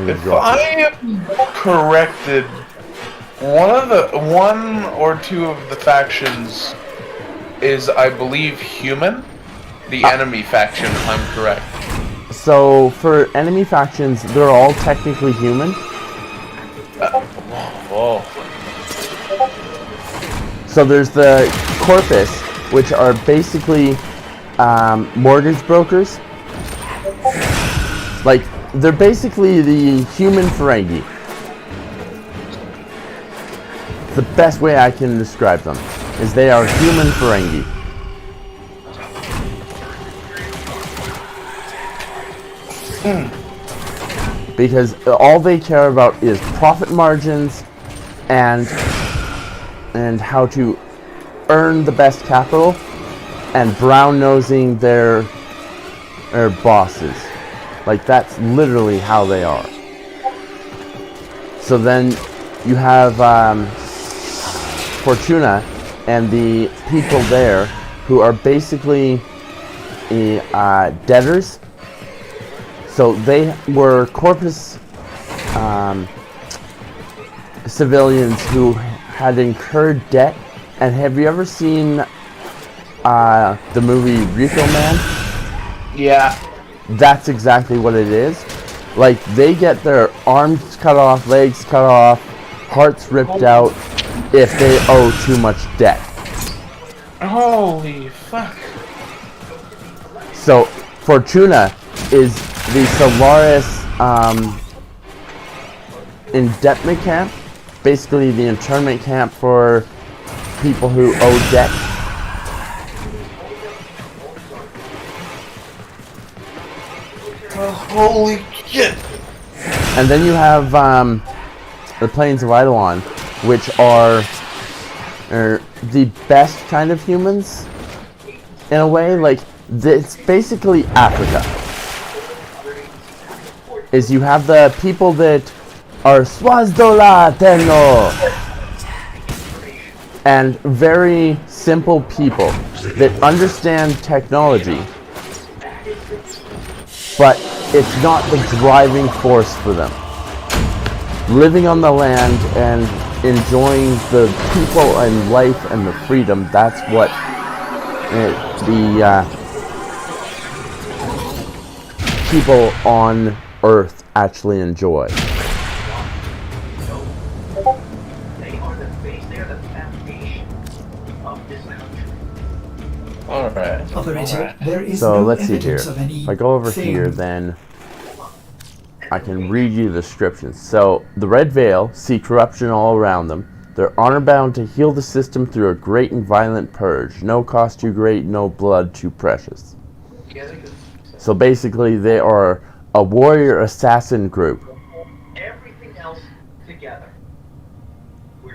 If I am corrected, one or two of the factions is, I believe, human. The enemy faction, if I'm correct. So for enemy factions, they're all technically human. Whoa. So there's the Corpus, which are basically mortgage brokers. Like, they're basically the human Ferengi. The best way I can describe them is they are human Ferengi. Because all they care about is profit margins and how to earn the best capital and brown-nosing their bosses. Like, that's literally how they are. So then you have Fortuna and the people there who are basically debtors. So they were Corpus civilians who had incurred debt. And have you ever seen the movie Refill Man? Yeah. That's exactly what it is. Like, they get their arms cut off, legs cut off, hearts ripped out if they owe too much debt. Holy fuck. So, Fortuna is the Solaris indebtment camp, basically the internment camp for people who owe debt. Holy shit! And then you have the Plains of Eidolon, which are the best kind of humans, in a way. Like, it's basically Africa. Is you have the people that are Swazdola Tenno, and very simple people that understand technology, but it's not the driving force for them. Living on the land and enjoying the people and life and the freedom, that's what the people on Earth actually enjoy. Alright. Operator, there is So no let's see here. evidence of any If I go over thing. here, then I can read you the descriptions. So, the Red Veil see corruption all around them. They're honor-bound to heal the system through a great and violent purge. No cost too great, no blood too precious. So basically, they are a warrior assassin group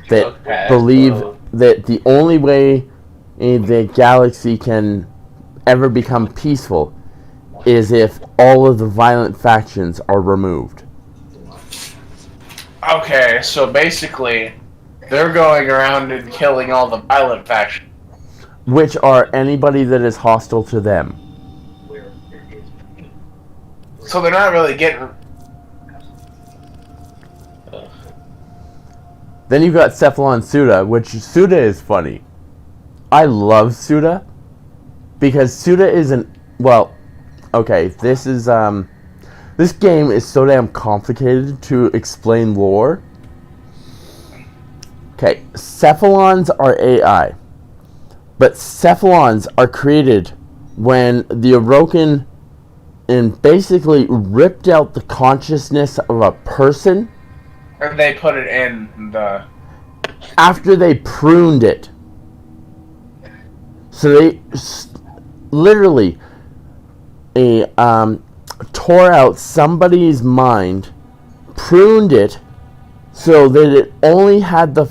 that believe that the only way the galaxy can ever become peaceful is if all of the violent factions are removed. Okay, so basically, they're going around and killing all the violent factions. Which are anybody that is hostile to them. So they're not really getting... Then you've got Cephalon Suda, which Suda is funny. I love Suda because Suda isn't, well, okay, this game is so damn complicated to explain lore. Okay, Cephalons are AI. But cephalons are created when the Orokin and basically ripped out the consciousness of a person. And they put it in the... After they pruned it. So they literally tore out somebody's mind, pruned it, so that it only had the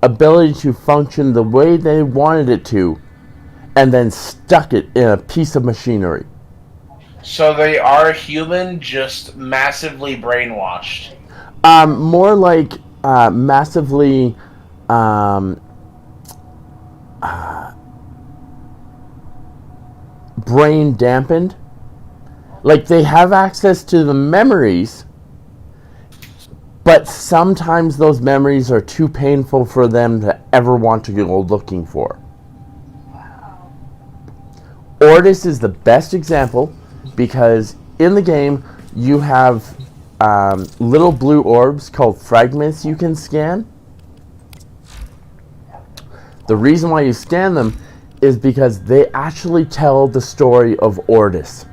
ability to function the way they wanted it to, and then stuck it in a piece of machinery. So they are human, just massively brainwashed. More like massively brain dampened. Like, they have access to the memories, but sometimes those memories are too painful for them to ever want to go looking for. Ordis is the best example because in the game you have little blue orbs called fragments you can scan. The reason why you scan them is because they actually tell the story of Ordis.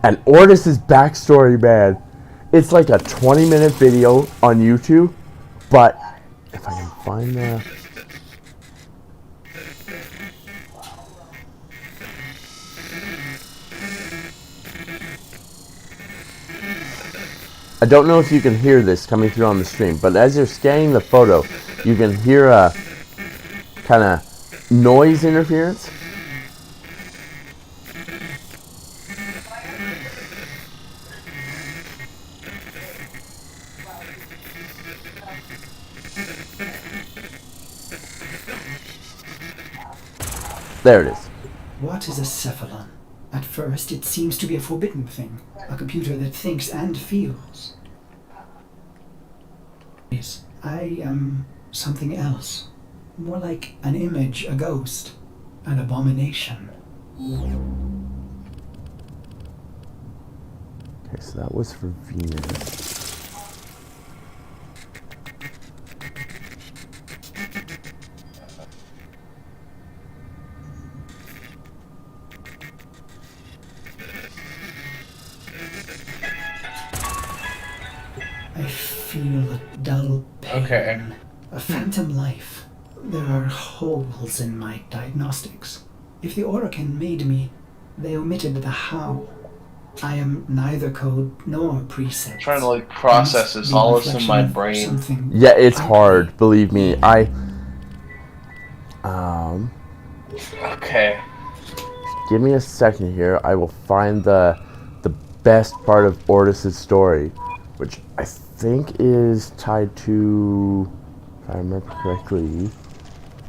And Ordis' backstory, man, it's like a 20-minute video on YouTube, but if I can find the... I don't know if you can hear this coming through on the stream, but as you're scanning the photo, you can hear a kind of noise interference. There it is. What is a cephalon? At first, it seems to be a forbidden thing. A computer that thinks and feels. Yes, I am something else. More like an image, a ghost, an abomination. Okay, so that was for Venus. I feel a dull pain. Okay. A phantom life. There are holes in my diagnostics. If the Orokin made me, they omitted the how. I am neither code nor precept. I'm trying to like process this. All this in my brain. Yeah, it's hard. Believe me. Okay. Give me a second here. I will find the best part of Ordis' story, which I think is tied to, if I remember correctly.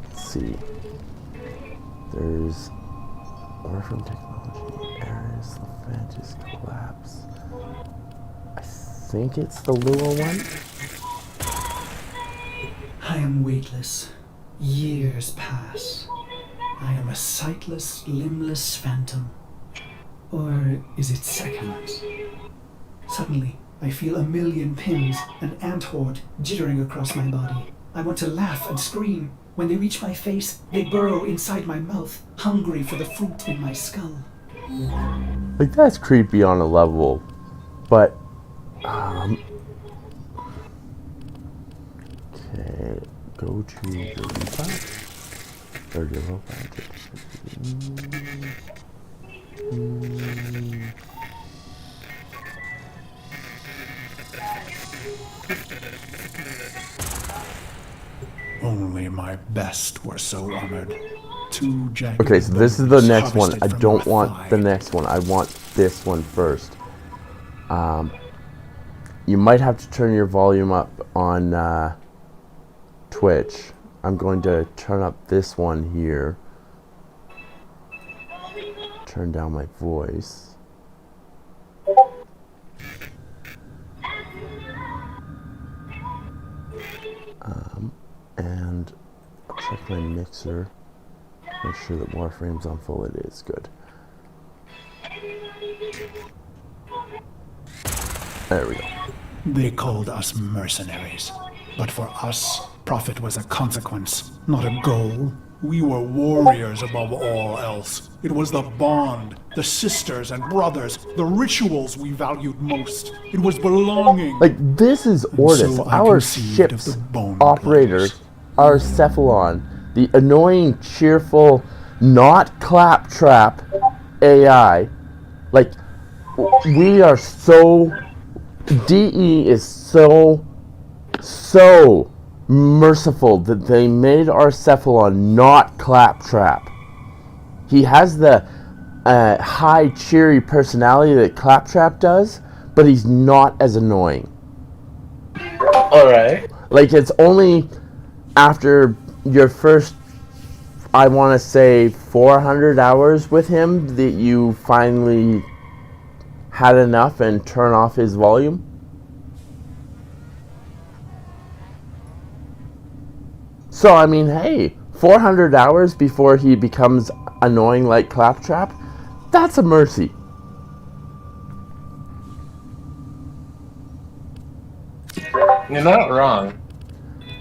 Let's see. There's Orphan Technology, Ares, Lephantis, Collapse. I think it's the Lua one. I am weightless. Years pass. I am a sightless, limbless phantom. Or is it seconds? Suddenly, I feel a million pins, an ant horde jittering across my body. I want to laugh and scream. When they reach my face, they burrow inside my mouth, hungry for the fruit in my skull. Like, that's creepy on a level, but okay, go to the refile. Or the refile. Only my best were so honored. Two jagged Okay, so this is the bones next one. harvested I from don't my want thigh. the next one. I want this one first. You might have to turn your volume up on Twitch. I'm going to turn up this one here. Turn down my voice. And check my mixer. Make sure that Warframe's on full. It is good. There we go. They called us mercenaries, but for us, Profit was a consequence, not a goal. We were warriors above all else. It was the bond, the sisters and brothers, the rituals we valued most. It was belonging. Like, this is Ortis, so I our conceived of ship's the Bone operator, our Cephalon, the annoying, cheerful, not claptrap AI. Like, we are so... DE is so merciful that they made our Cephalon not claptrap. He has the high, cheery personality that Claptrap does, but he's not as annoying. Alright. Like, it's only after your first, I want to say, 400 hours with him that you finally had enough and turn off his volume. So, I mean, hey, 400 hours before he becomes annoying like Claptrap, that's a mercy. You're not wrong.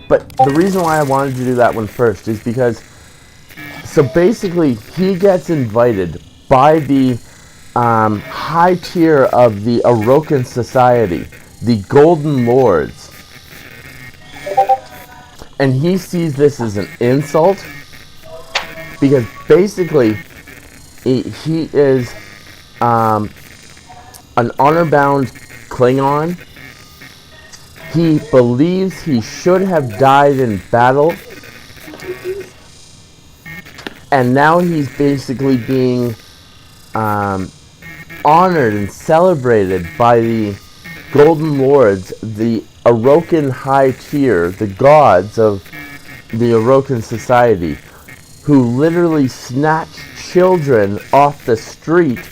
But the reason why I wanted to do that one first is because, so basically, he gets invited by the high tier of the Orokin Society, the Golden Lords. And he sees this as an insult, because basically, he is an honor-bound Klingon. He believes he should have died in battle, and now he's basically being honored and celebrated by the Golden Lords, the Orokin High Tier, the gods of the Orokin Society, who literally snatch children off the street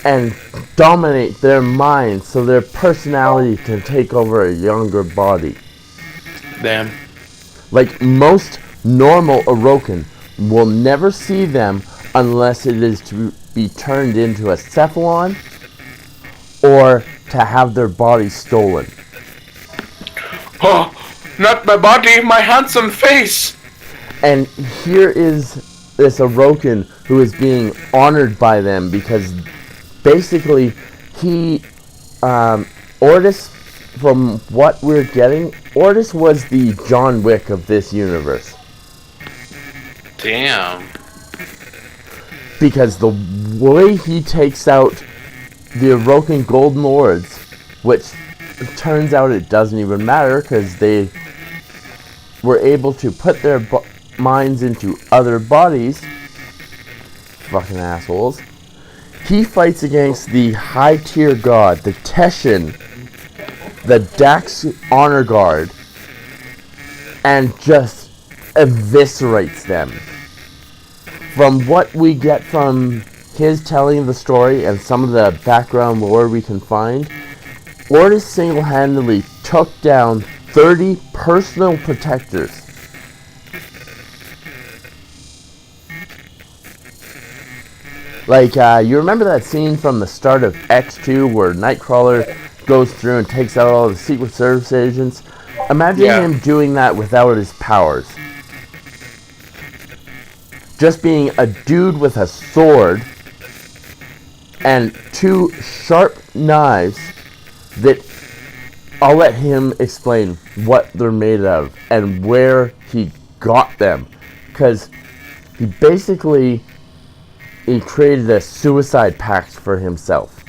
and dominate their minds so their personality can take over a younger body. Damn. Like, most normal Orokin will never see them unless it is to be turned into a Cephalon or to have their body stolen. Oh, not my body, my handsome face! And here is this Orokin who is being honored by them because basically he, Ortis, from what we're getting, Ortis was the John Wick of this universe. Damn. Because the way he takes out the Orokin Golden Lords, which it turns out it doesn't even matter because they were able to put their minds into other bodies. Fucking assholes. He fights against the high tier god, the Teshin, the Dax Honor Guard, and just eviscerates them. From what we get from his telling of the story and some of the background lore we can find, Ortis single-handedly took down 30 personal protectors. Like, you remember that scene from the start of X2 where Nightcrawler goes through and takes out all the Secret Service agents? Imagine him doing that without his powers. Just being a dude with a sword and two sharp knives that I'll let him explain what they're made of and where he got them. Because he basically created a suicide pact for himself.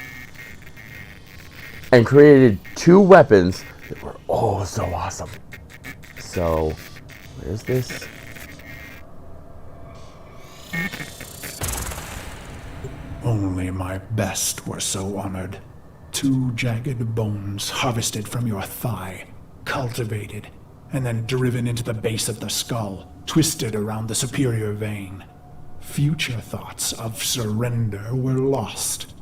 And created two weapons that were oh so awesome. So, where's this? Only my best were so honored. 2 jagged bones harvested from your thigh, cultivated, and then driven into the base of the skull, twisted around the superior vein. Future thoughts of surrender were lost.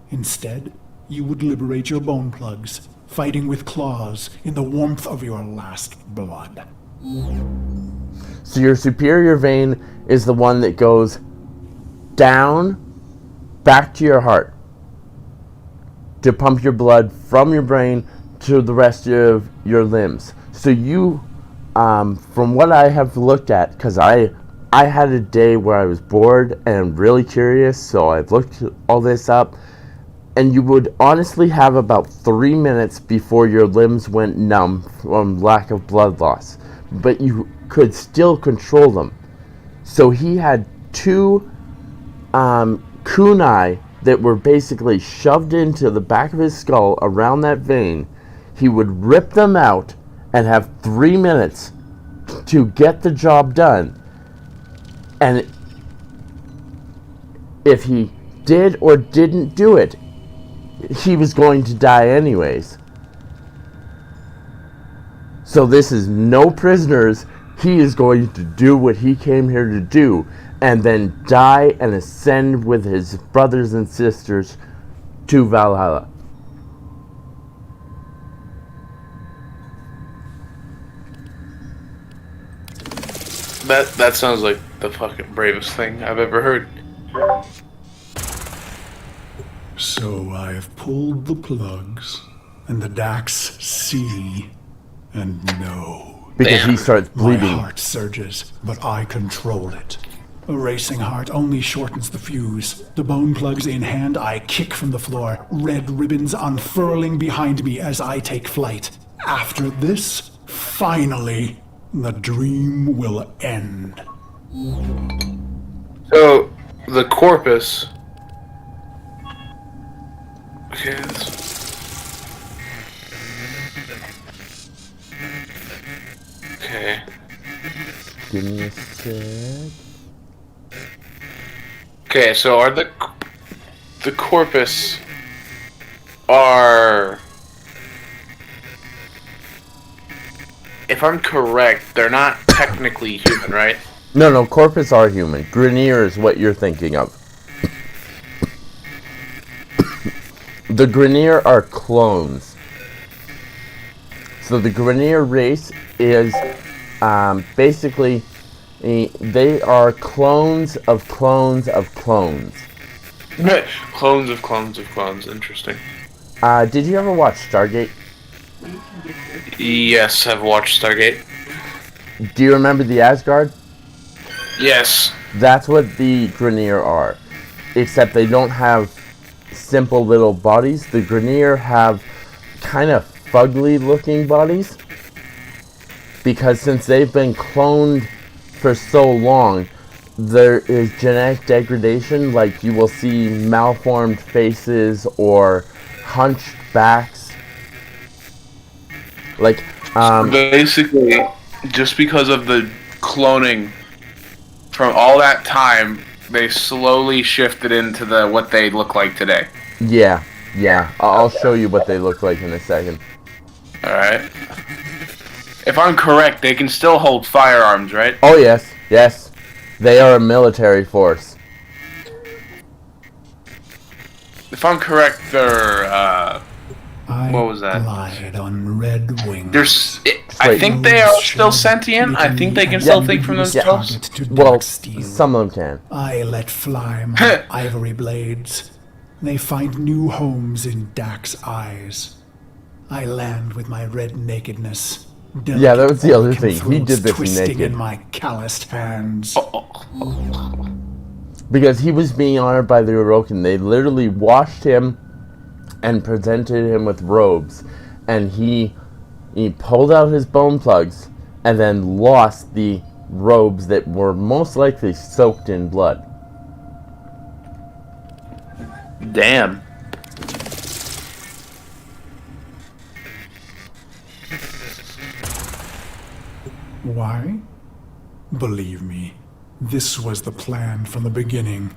Instead, you would liberate your bone plugs, fighting with claws in the warmth of your last blood. So your superior vein is the one that goes down, back to your heart, to pump your blood from your brain to the rest of your limbs. So you from what I have looked at, because I had a day where I was bored and really curious, so I've looked all this up, and you would honestly have about 3 minutes before your limbs went numb from lack of blood loss, but you could still control them. So he had 2 kunai that were basically shoved into the back of his skull around that vein. He would rip them out and have 3 minutes to get the job done. And if he did or didn't do it, he was going to die anyways. So this is no prisoners. He is going to do what he came here to do, and then die and ascend with his brothers and sisters to Valhalla. That sounds like the fucking bravest thing I've ever heard. So I've pulled the plugs, and the Dax see and know. Because he starts bleeding. My heart surges, but I control it. A racing heart only shortens the fuse. The bone plugs in hand, I kick from the floor, red ribbons unfurling behind me as I take flight. After this, finally, the dream will end. So, the corpus... Okay, okay. Give me a sec. Okay, so are the corpus are... If I'm correct, they're not technically human, right? No, corpus are human. Grineer is what you're thinking of. The Grineer are clones. So the Grineer race is basically, they are clones of clones of clones. Clones of clones of clones, interesting. Did you ever watch Stargate? Yes, I've watched Stargate. Do you remember the Asgard? Yes. That's what the Grineer are. Except they don't have simple little bodies. The Grineer have kind of fugly looking bodies. Because since they've been cloned for so long, there is genetic degradation. Like you will see malformed faces or hunched backs. Like, basically, just because of the cloning from all that time, they slowly shifted into what they look like today. Yeah. I'll show you what they look like in a second. Alright. If I'm correct, they can still hold firearms, right? Oh, yes. They are a military force. If I'm correct, they're, what was that? Glide on red wings. I think they are still sentient. I think they can still think for themselves. Well, some of them can. I let fly my ivory blades. They find new homes in Dak's eyes. I land with my red nakedness. Yeah, that was the other thing. He did this twisting naked. in my calloused hands. Because he was being honored by the Orokin. They literally washed him and presented him with robes, and he pulled out his bone plugs and then lost the robes that were most likely soaked in blood. Damn. Why? Believe me, this was the plan from the beginning.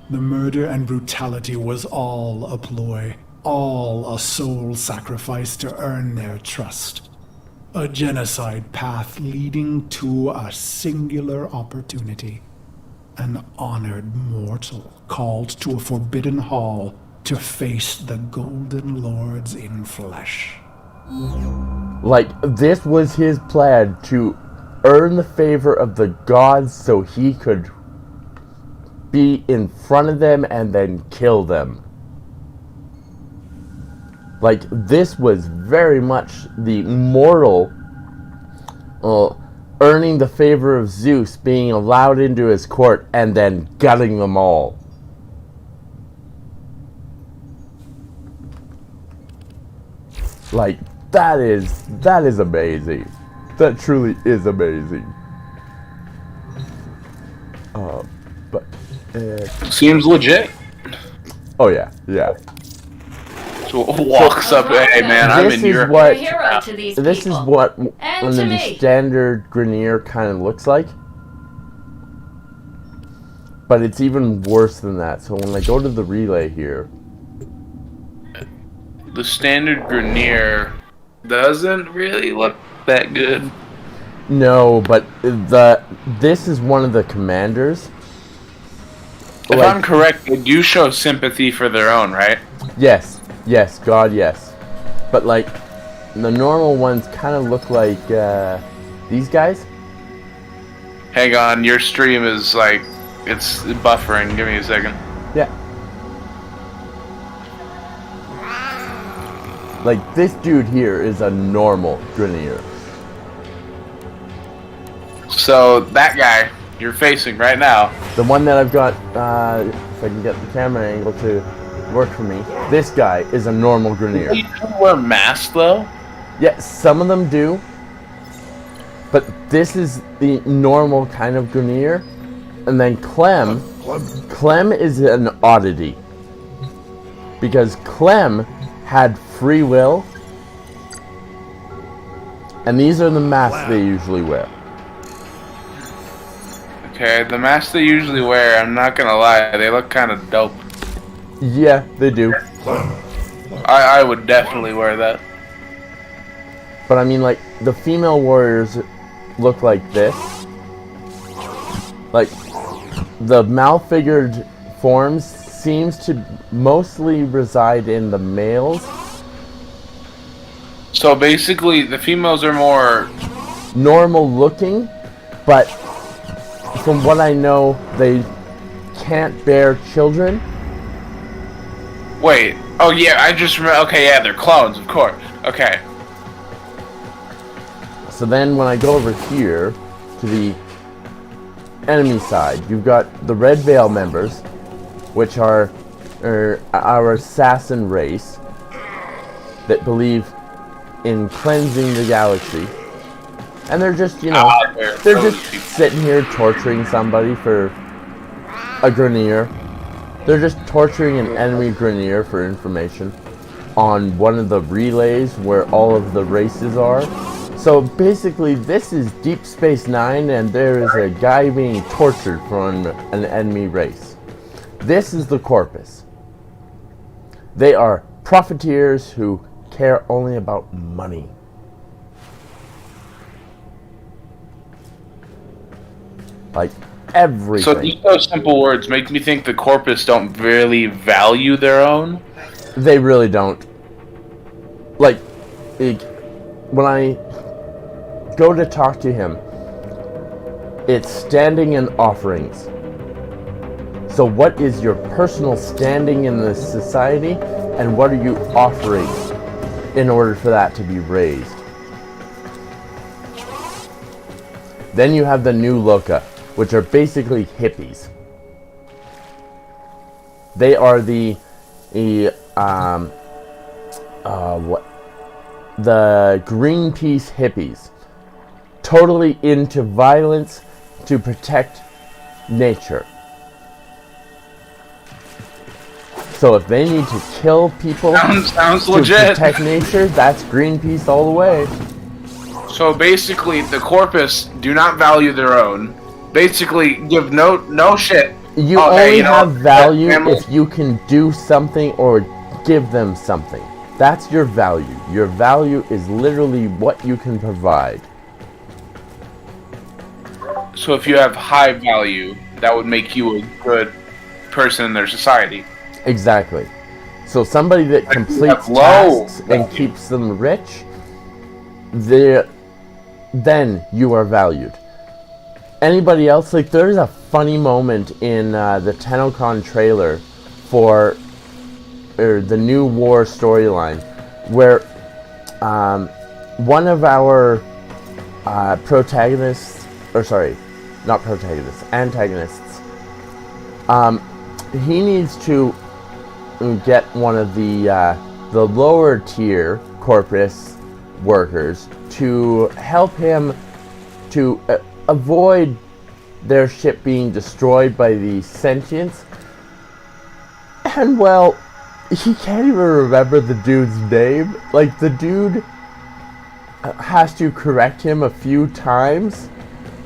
The murder and brutality was all a ploy, all a soul sacrifice to earn their trust. A genocide path leading to a singular opportunity. An honored mortal called to a forbidden hall to face the Golden Lords in flesh. Like, this was his plan to earn the favor of the gods so he could be in front of them and then kill them. Like, this was very much the mortal earning the favor of Zeus, being allowed into his court, and then gutting them all. Like, that is amazing. That truly is amazing. But seems legit. Oh yeah, yeah. So walks up, hey man, I'm in your. This is what one of the standard Grenier kind of looks like. But it's even worse than that. So when I go to the relay here, the standard Grenier doesn't really look that good. No, but this is one of the commanders. If I'm correct, they do show sympathy for their own, right? Yes, yes, God, yes. But like, the normal ones kind of look like these guys. Hang on, your stream is like, it's buffering. Give me a second. Yeah. Like, this dude here is a normal Grenier. So, that guy you're facing right now. The one that I've got, if I can get the camera angle to work for me, this guy is a normal Grenier. You wear masks, though? Yeah, some of them do. But this is the normal kind of Grenier. And then Clem is an oddity. Because Clem had free will. And these are the masks they usually wear. Okay, the masks they usually wear, I'm not gonna lie, they look kind of dope. Yeah, they do. I would definitely wear that. But I mean, like, the female warriors look like this. Like, the malfigured forms seems to mostly reside in the males. So basically, the females are more normal looking, but from what I know, they can't bear children. Wait. Oh yeah, I just remember. Okay, yeah, they're clones, of course. Okay. So then when I go over here to the enemy side, you've got the Red Veil members, which are our assassin race that believe in cleansing the galaxy. And they're just, you know, they're just sitting here torturing somebody for a Grenier. They're just torturing an enemy Grenier for information on one of the relays where all of the races are. So basically, this is Deep Space Nine, and there is a guy being tortured from an enemy race. This is the Corpus. They are profiteers who care only about money. Like, everything. So those simple words make me think the Corpus don't really value their own? They really don't. Like, when I go to talk to him, it's standing and offerings. So what is your personal standing in the society, and what are you offering in order for that to be raised? Then you have the New Loka, which are basically hippies. They are the Greenpeace hippies, totally into violence to protect nature. So if they need to kill people sounds to legit. protect nature, that's Greenpeace all the way. So basically, the Corpus do not value their own. Basically, give no shit. You only have value if you can do something or give them something. That's your value. Your value is literally what you can provide. So if you have high value, that would make you a good person in their society. Exactly. So somebody that completes low tasks and keeps them rich, then you are valued. Anybody else, like, there's a funny moment in the TennoCon trailer for the New War storyline where one of our protagonists, or sorry, not protagonists, antagonists. He needs to get one of the lower tier corpus workers to help him to avoid their ship being destroyed by the sentients. And well, he can't even remember the dude's name. Like, the dude has to correct him a few times,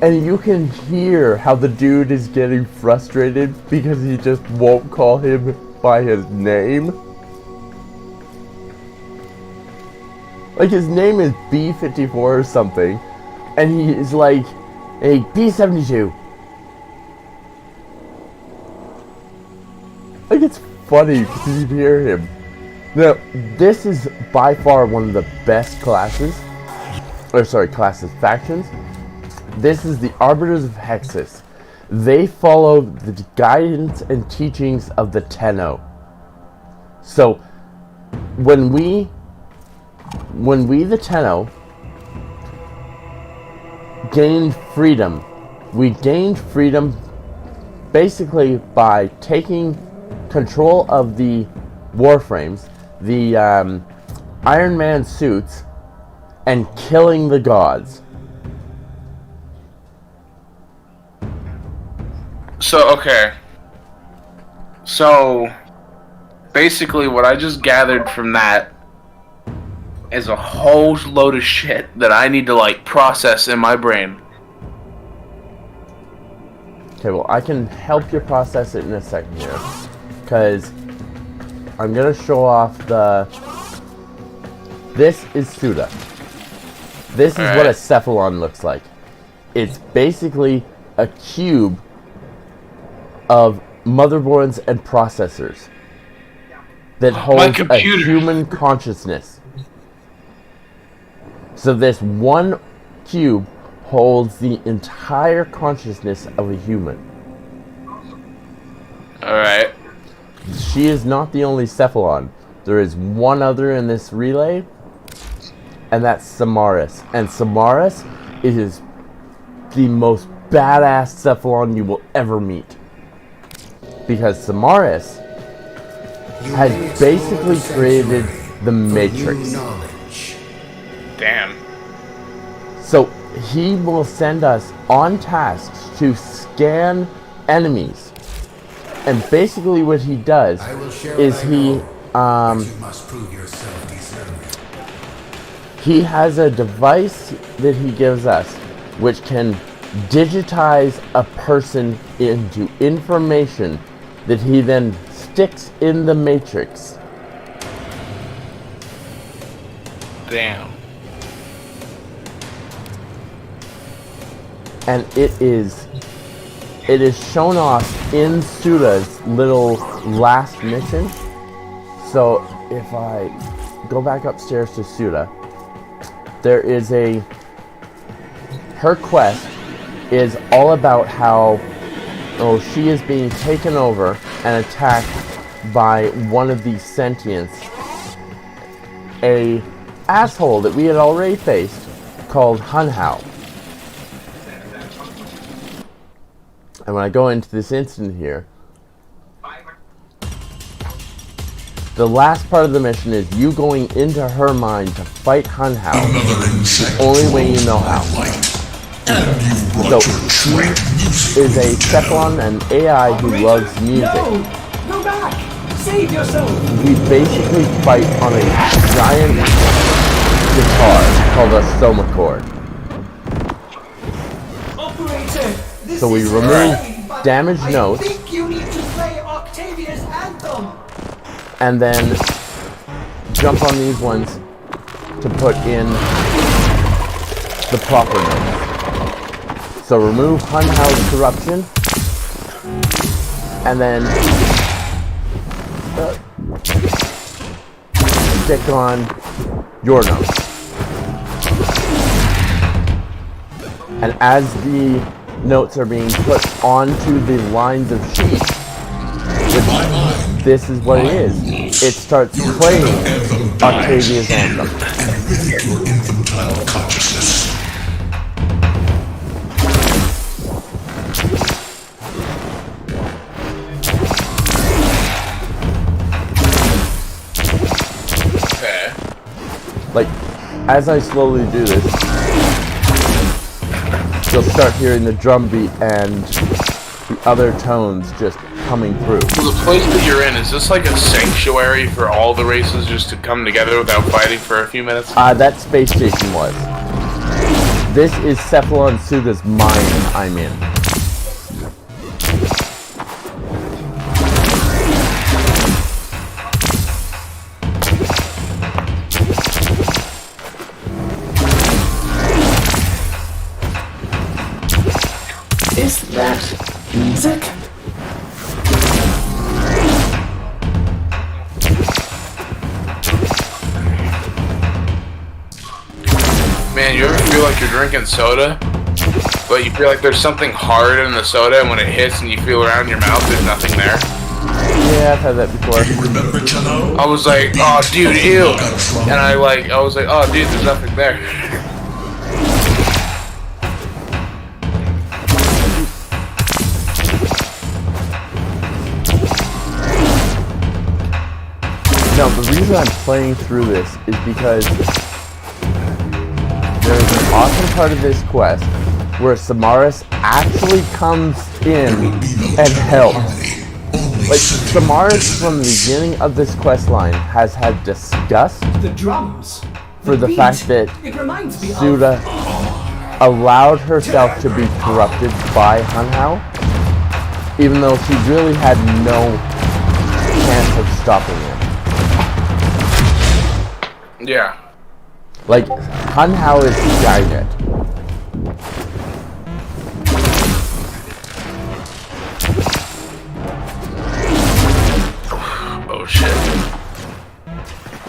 and you can hear how the dude is getting frustrated because he just won't call him by his name. Like, his name is B-54 or something, and he is like, hey, B-72. Like, it's funny because you hear him. Now, this is by far one of the best factions. This is the Arbiters of Hexus. They follow the guidance and teachings of the Tenno. So, when we the Tenno gained freedom, we gained freedom basically by taking control of the warframes, the Iron Man suits, and killing the gods. So, okay. So, basically what I just gathered from that is a whole load of shit that I need to, like, process in my brain. Okay, well, I can help you process it in a second here. Because I'm going to show off this is Suda. This is what a cephalon looks like. It's basically a cube of motherboards and processors that holds a human consciousness. So this one cube holds the entire consciousness of a human. Alright. She is not the only cephalon. There is one other in this relay, and that's Samaris. And Samaris is the most badass cephalon you will ever meet. Because Samaris has basically created the Matrix. Damn. So he will send us on tasks to scan enemies. And basically what he does is he has a device that he gives us which can digitize a person into information that he then sticks in the Matrix. Damn. And it is shown off in Suda's little last mission. So if I go back upstairs to Suda, there is her quest is all about how she is being taken over and attacked by one of these sentients, a asshole that we had already faced called Hunhao. And when I go into this instant here, the last part of the mission is you going into her mind to fight Hunhao. The only way you know how. So she is a cephalon and AI who loves music. No! Go back! Save yourself! We basically fight on a giant guitar called a Soma chord. Operator, this So we is remove but damaged I notes. think you need to play Octavia's anthem. And then jump on these ones to put in the proper notes. So remove Hunhao's corruption, and then stick on your notes. And as the notes are being put onto the lines of sheet, this is what it is. It starts playing Octavia's anthem. Your infantile consciousness. Like, as I slowly do this, you'll start hearing the drum beat and the other tones just coming through. So the place that you're in, is this like a sanctuary for all the races just to come together without fighting for a few minutes? That space station was. This is Cephalon Suga's mine I'm in. Is that music? Man, you ever feel like you're drinking soda, but you feel like there's something hard in the soda, and when it hits and you feel around your mouth, there's nothing there? Yeah, I've had that before. I was like, oh dude, ew. And I was like, oh dude, there's nothing there. No, the reason I'm playing through this is because there's an awesome part of this quest where Samaras actually comes in and helps. Like, Samaras from the beginning of this quest line has had disgust The drums. for the fact that It reminds me Suda allowed herself to be corrupted by Hunhao, even though she really had no chance of stopping it. Yeah. Like, Hunhao is Skynet. Oh shit.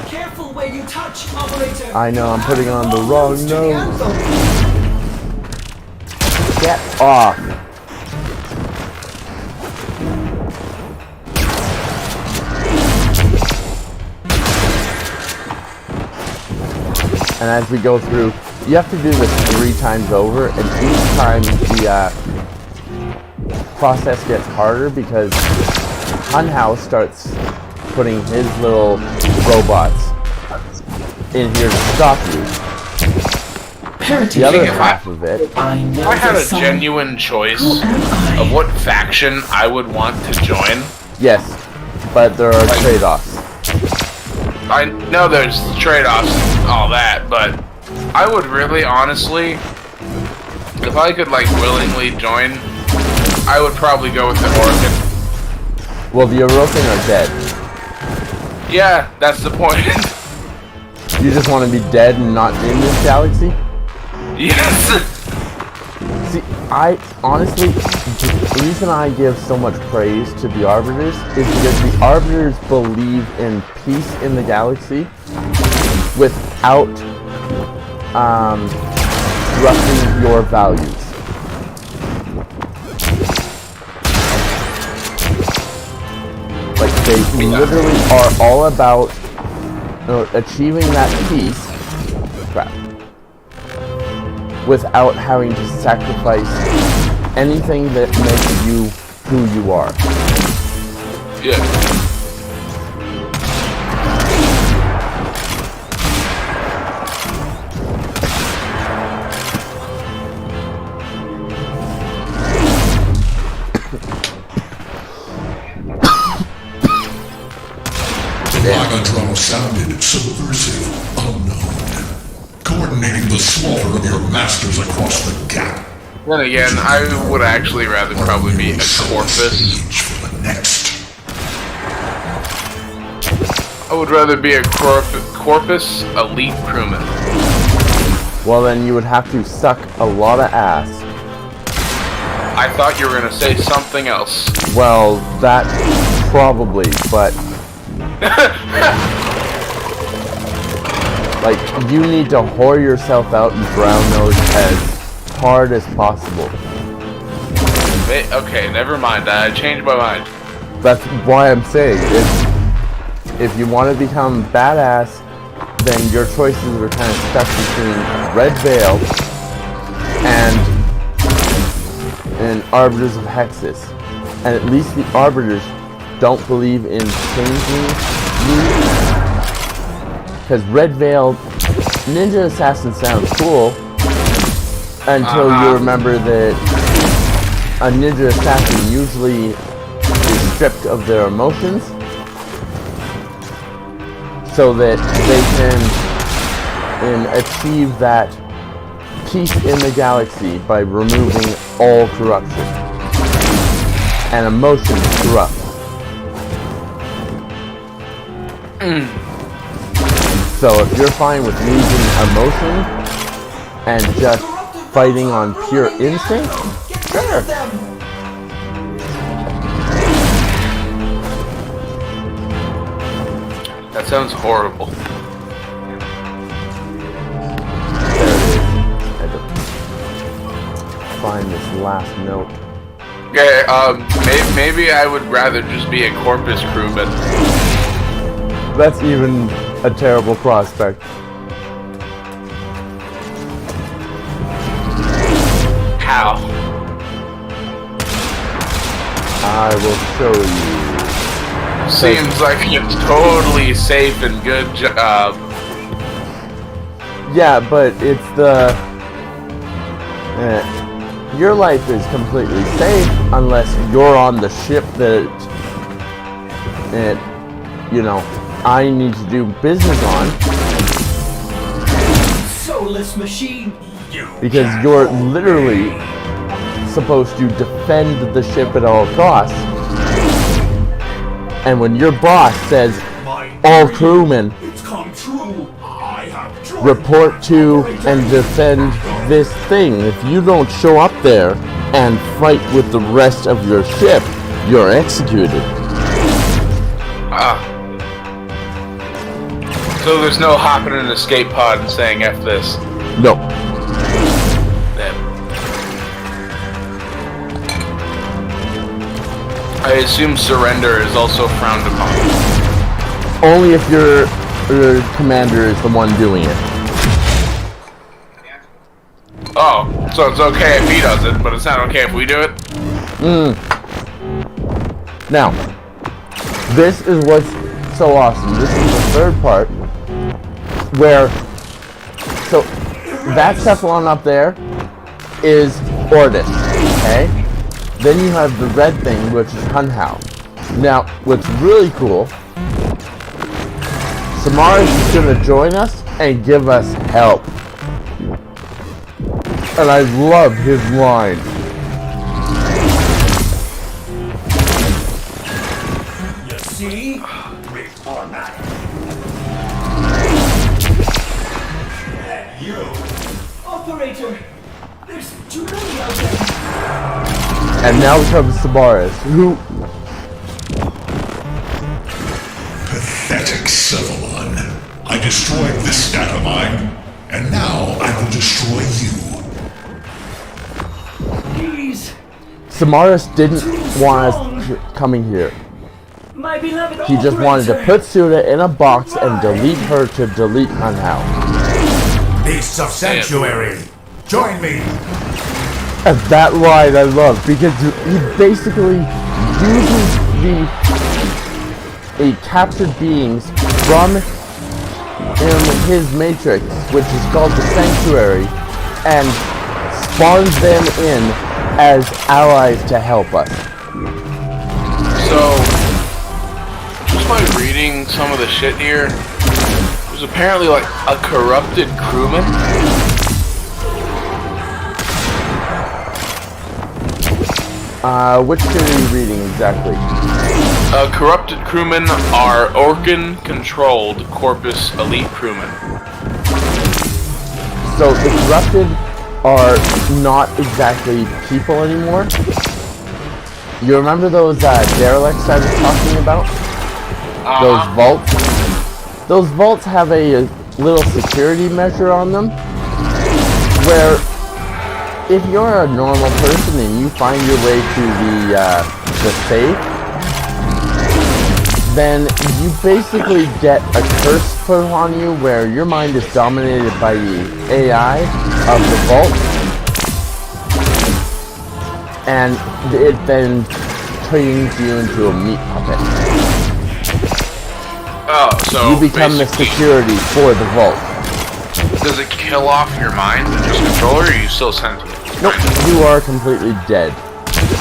Careful where you touch, operator. I know, I'm putting on the wrong note. Get off. And as we go through, you have to do this 3 times over, and each time the process gets harder because Hunhao starts putting his little robots in here to stop you. The other half of it... If I had a genuine choice of what faction I would want to join... Yes, but there are trade-offs. I know there's trade-offs and all that, but I would really, honestly, if I could, like, willingly join, I would probably go with the Orokin. Well, the Orokin are dead. Yeah, that's the point. You just want to be dead and not in this galaxy? Yes! See, I honestly, the reason I give so much praise to the Arbiters is because the Arbiters believe in peace in the galaxy without disrupting your values. Like, they literally are all about achieving that peace without having to sacrifice anything that makes you who you are. Yeah. Laga drum sounded subversive, unknown, coordinating the slaughter of your masters across the gap. Then again, I would actually rather probably be a Corpus. I would rather be a Corpus elite crewman. Well, then you would have to suck a lot of ass. I thought you were gonna say something else. Well, that probably, but like, you need to whore yourself out and drown those as hard as possible. Okay, never mind. I changed my mind. That's why I'm saying, if you want to become badass, then your choices are kind of stuck between Red Veil and Arbiters of Hexus. And at least the Arbiters don't believe in changing you, because Red Veil ninja assassin sounds cool until you remember that a ninja assassin usually is stripped of their emotions so that they can achieve that peace in the galaxy by removing all corruption. And emotions corrupt. So if you're fine with losing emotion and just fighting on pure instinct, sure. That sounds horrible. Find this last note. Okay, maybe I would rather just be a corpus crewman. That's even a terrible prospect. How? I will show you. Seems like it's totally safe and good job. Yeah, but it's the... your life is completely safe unless you're on the ship that, you know, I need to do business on. Soulless machine. Because you're literally supposed to defend the ship at all costs. And when your boss says, all crewmen report to and defend this thing, if you don't show up there and fight with the rest of your ship, you're executed. So there's no hopping in an escape pod and saying F this? No. I assume surrender is also frowned upon. Only if your commander is the one doing it. Oh, so it's okay if he does it, but it's not okay if we do it? Now, this is what's so awesome. This is the third part where, so that Cephalon up there is Ordis, okay? Then you have the red thing, which is Hunhao. Now, what's really cool, Samaras is going to join us and give us help. And I love his line. You see? Or not. You. Operator, there's too many of them. And now comes Samaras, who... Pathetic Cephalon. I destroyed this data mine, and now I will destroy you. Please. Samaras didn't want us coming here. My beloved He just wanted to put Suda in a box and delete her to delete Hunhao. Beasts of Sanctuary, join me! And that line I love, because he basically uses the captured beings from his matrix, which is called the Sanctuary, and spawns them in as allies to help us. So, just by reading some of the shit here, there's apparently like a corrupted crewman. Which shit are you reading exactly? Corrupted crewmen are organ-controlled Corpus elite crewmen. So the corrupted are not exactly people anymore. You remember those derelicts I was talking about? Those vaults? Those vaults have a little security measure on them where if you're a normal person and you find your way to the safe, then you basically get a curse put on you where your mind is dominated by the AI of the vault, and it then turns you into a meat puppet. Oh, so you become the security for the vault. Does it kill off your mind and just control, or are you still sentient? Nope, you are completely dead.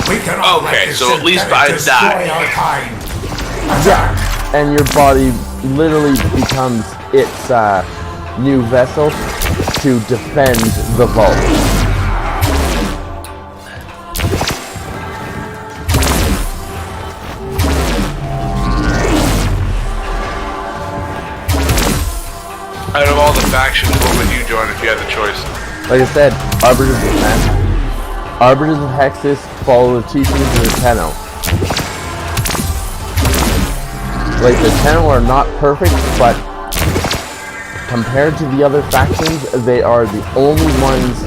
We cannot let Okay, this so at least I destroy die. our kind. Yeah, and your body literally becomes its new vessel to defend the vault. Out of all the factions, what would you join if you had the choice? Like I said, Arbiters of Hex. Arbiters of Hexus follow the teachings of the Tenno. Like, the Tenno are not perfect, but compared to the other factions, they are the only ones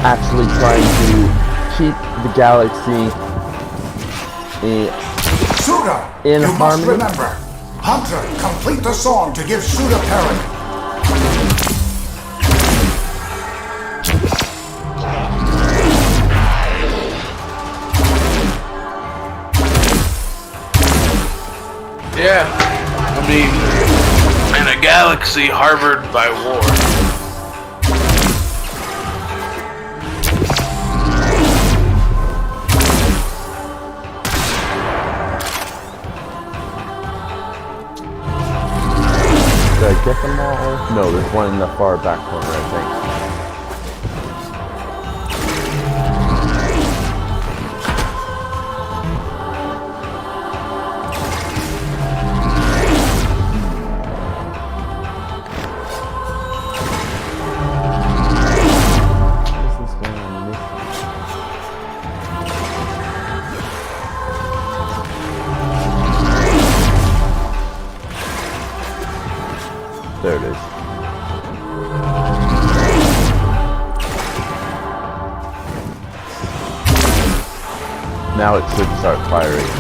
actually trying to keep the galaxy Suda, in you harmony. must remember. Hunter, complete the song to give Suda parent. Yeah, I mean, in a galaxy harbored by war. Did I get them all? No, there's one in the far back corner, I think. There it is. Now it should start firing.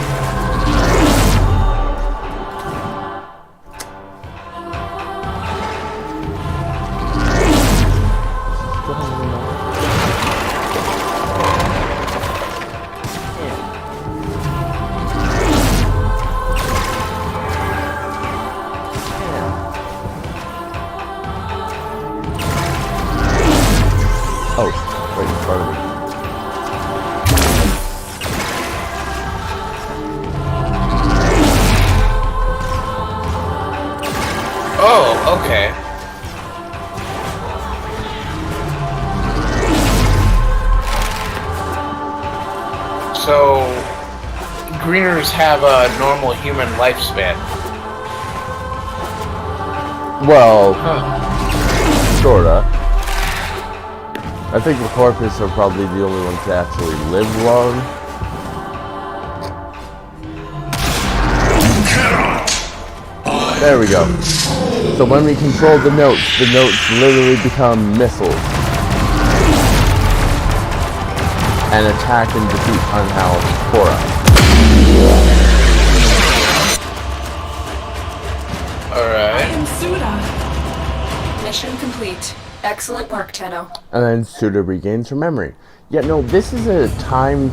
Oh, right in front of me. Oh, okay. So, greeners have a normal human lifespan. Well, sorta. I think the Corpus are probably the only ones that actually live long. There we go. So when we control the notes literally become missiles. And attack and defeat unhoused Cora. Alright. I am Suda. Mission complete. Excellent work, Tenno. And then Suda regains her memory. Yeah, no, this is a timed...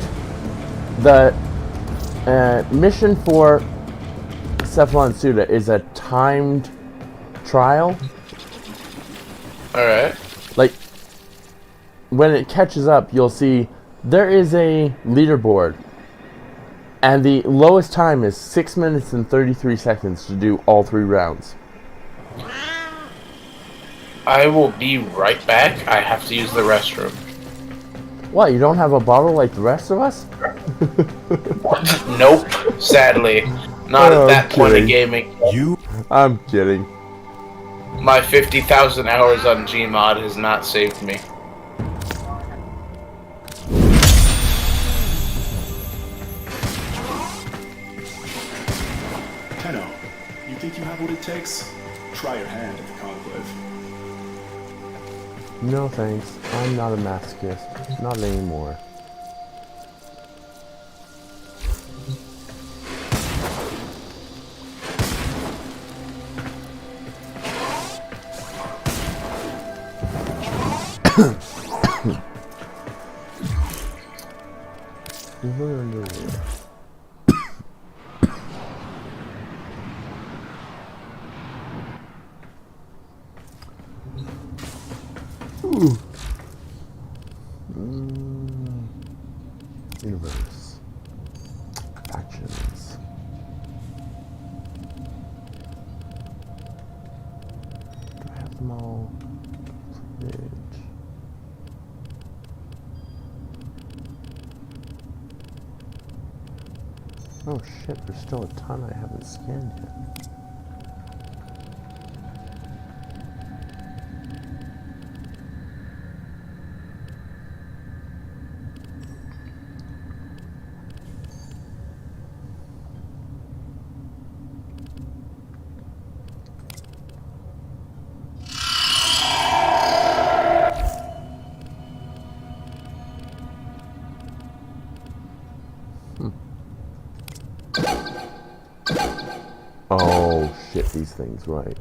The mission for Cephalon Suda is a timed trial. Alright. Like, when it catches up, you'll see there is a leaderboard. And the lowest time is 6 minutes and 33 seconds to do all 3 rounds. I will be right back. I have to use the restroom. What, you don't have a bottle like the rest of us? Nope, sadly. Not at that point of gaming. I'm kidding. My 50,000 hours on Gmod has not saved me. Tenno, you think you have what it takes? Try your hand at the Conclave. No thanks, I'm not a masochist. Not anymore. Oh shit, there's still a ton I haven't scanned yet. Oh shit, these things, right.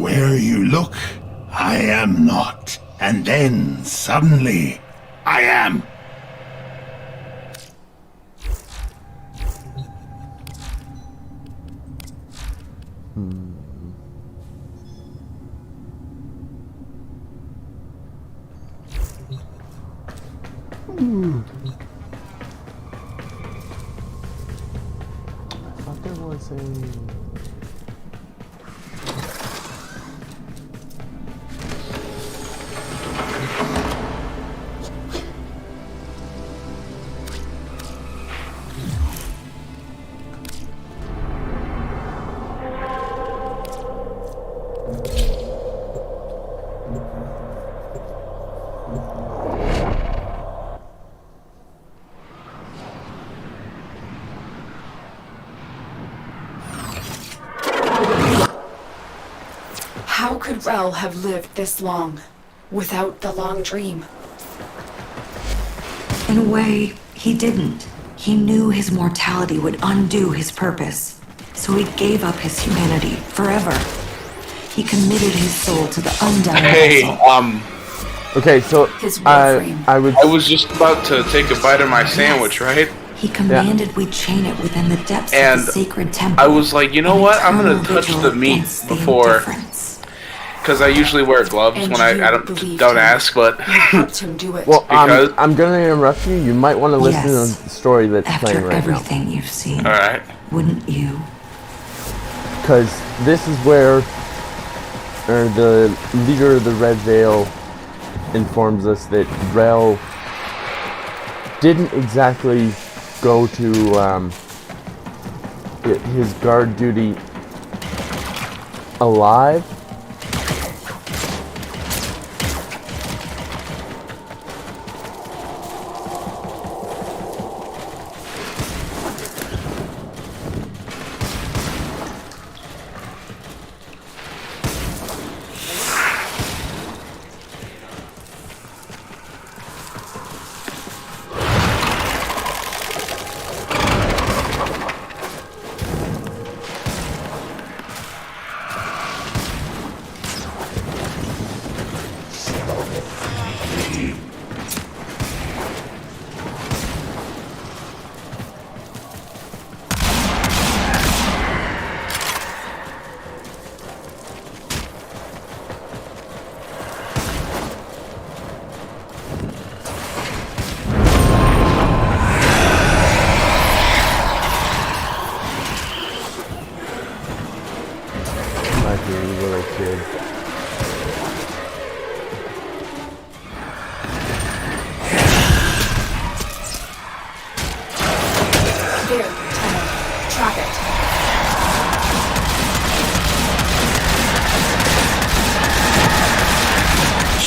Where you look, I am not. And then, suddenly, I am. I thought there was a... How could Rel have lived this long without the long dream? In a way, he didn't. He knew his mortality would undo his purpose, so he gave up his humanity forever. He committed his soul to the undying vessel. Okay, so I was just about to take a bite of my sandwich, right? He commanded we chain it within the depths And of the sacred temple. I was like, you know what? I'm gonna touch the meat before, because I usually wear gloves when I don't ask, but well, I'm gonna interrupt you. You might want to listen to the story that's playing right now. Everything you've seen. All right. Wouldn't you? Because this is where the leader of the Red Veil informs us that Rel didn't exactly go to his guard duty alive.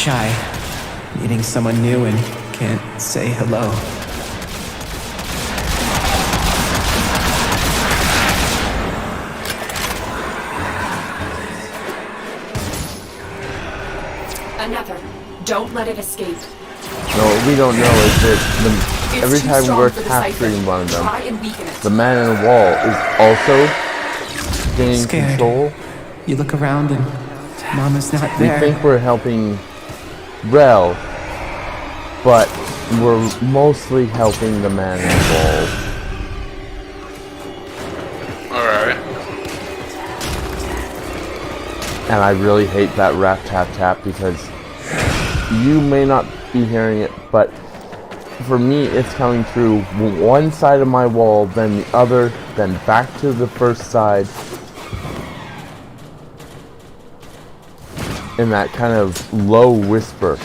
Shy, meeting someone new and can't say hello. Another. Don't let it escape. No, what we don't know is that every time we're capturing one of them, the man in the wall is also gaining control. You look around and Mama's not We there. think we're helping Rel, but we're mostly helping the man in the wall. Alright. And I really hate that rap tap tap because you may not be hearing it, but for me, it's coming through one side of my wall, then the other, then back to the first side. In that kind of low whisper.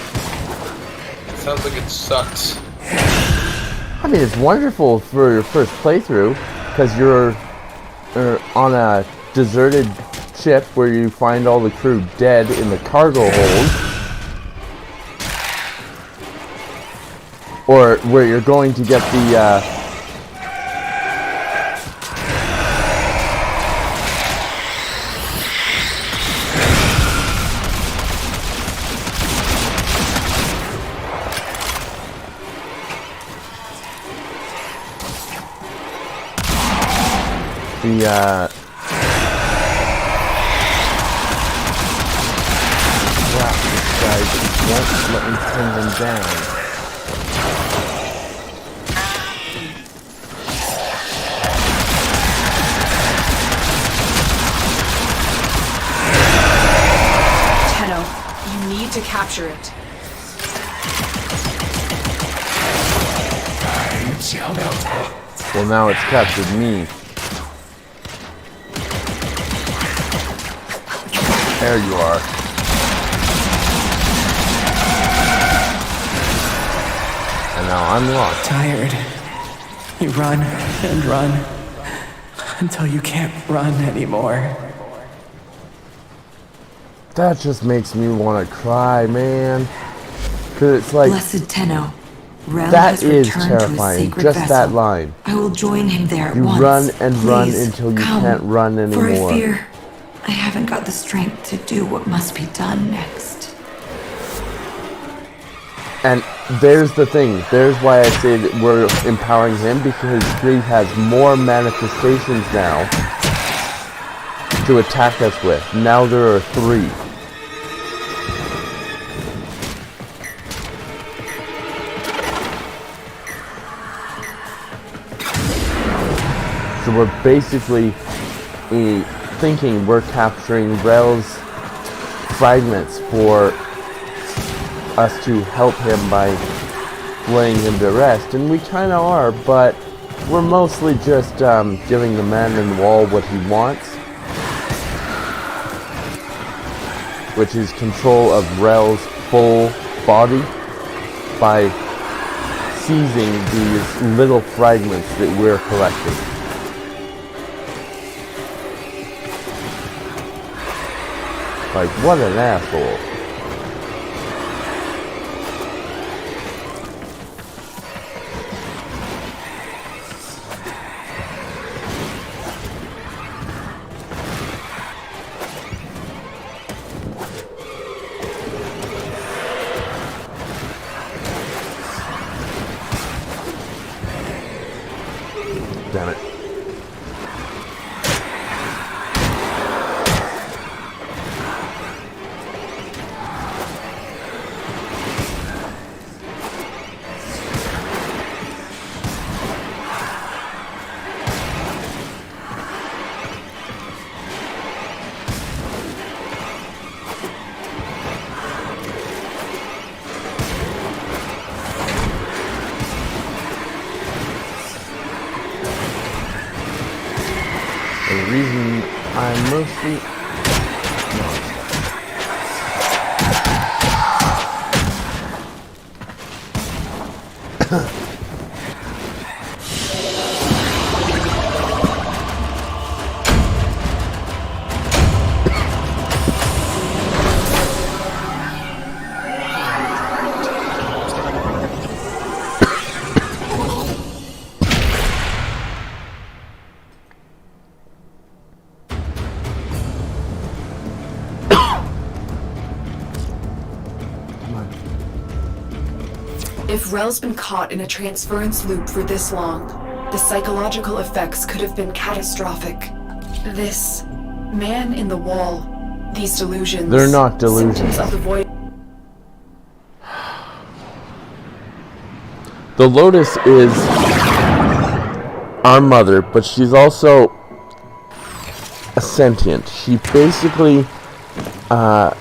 Sounds like it sucks. I mean, it's wonderful for your first playthrough, because you're on a deserted ship where you find all the crew dead in the cargo hold. Or where you're going to get the wow, this guy just won't let me turn them down. To capture it. Well, now it's captured me. There you are. And now I'm lost. Tired. You run and run until you can't run anymore. That just makes me want to cry, man. Cause it's like Blessed Tenno, Rel that has is returned to his terrifying. sacred Just vessel. that line. I will join him there at You once. run and run Please, until you come, can't run anymore. For I fear I haven't got the strength to do what must be done next. And there's the thing. There's why I say that we're empowering him, because Grief has more manifestations now to attack us with. Now there are 3. So we're basically thinking we're capturing Rel's fragments for us to help him by laying him to rest. And we kind of are, but we're mostly just giving the man in the wall what he wants, which is control of Rel's full body by seizing these little fragments that we're collecting. Like, what an asshole. Damn it. The reason I'm mostly... If Rel's been caught in a transference loop for this long, the psychological effects could have been catastrophic. This man in the wall, these delusions... They're not delusions. Symptoms of the void... The Lotus is our mother, but she's also a sentient. She basically, a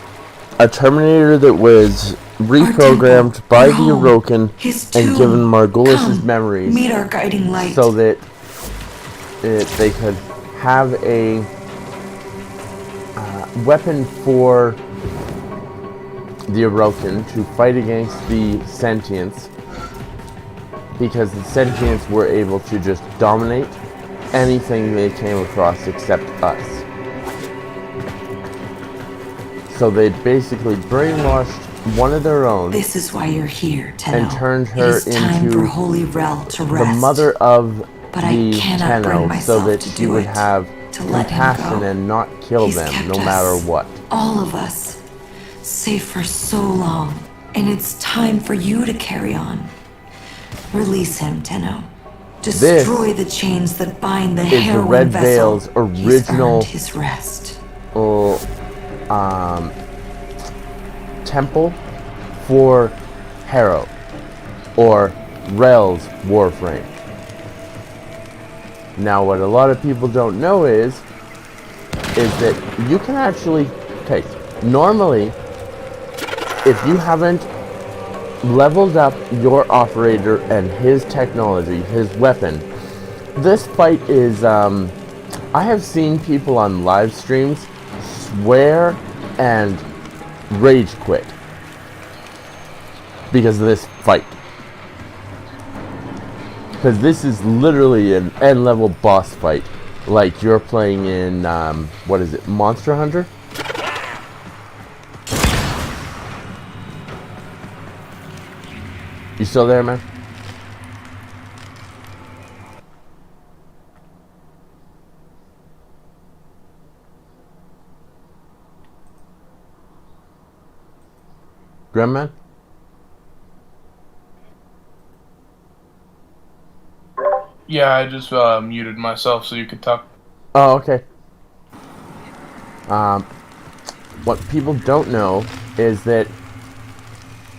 Terminator that was reprogrammed by the Orokin his and tomb. given Margulis's Come, memories meet our guiding light. so that they could have a weapon for the Orokin to fight against the sentients, because the sentients were able to just dominate anything they came across except us. So they basically brainwashed one of their own. This is why you're here, Tenno. And turned It her is time for into Holy Rel to the rest. mother of But I the cannot bring Tenno, myself so that to she do would it, have to let him compassion go. and not kill He's them, kept no us, matter what. all of us, safe for so long. And it's time for you to carry on. Release him, Tenno. Destroy the chains that bind the is the heroine Red vessel. Veil's original He's earned his rest. Temple for Harrow, or Rel's Warframe. Now, what a lot of people don't know is that you can actually, okay, normally, if you haven't leveled up your operator and his technology, his weapon, this fight is, I have seen people on live streams swear and rage quit because of this fight. Because this is literally an end level boss fight, like you're playing in, what is it, Monster Hunter? You still there, man? Grandman? Yeah, I just muted myself so you could talk. Oh, okay. What people don't know is that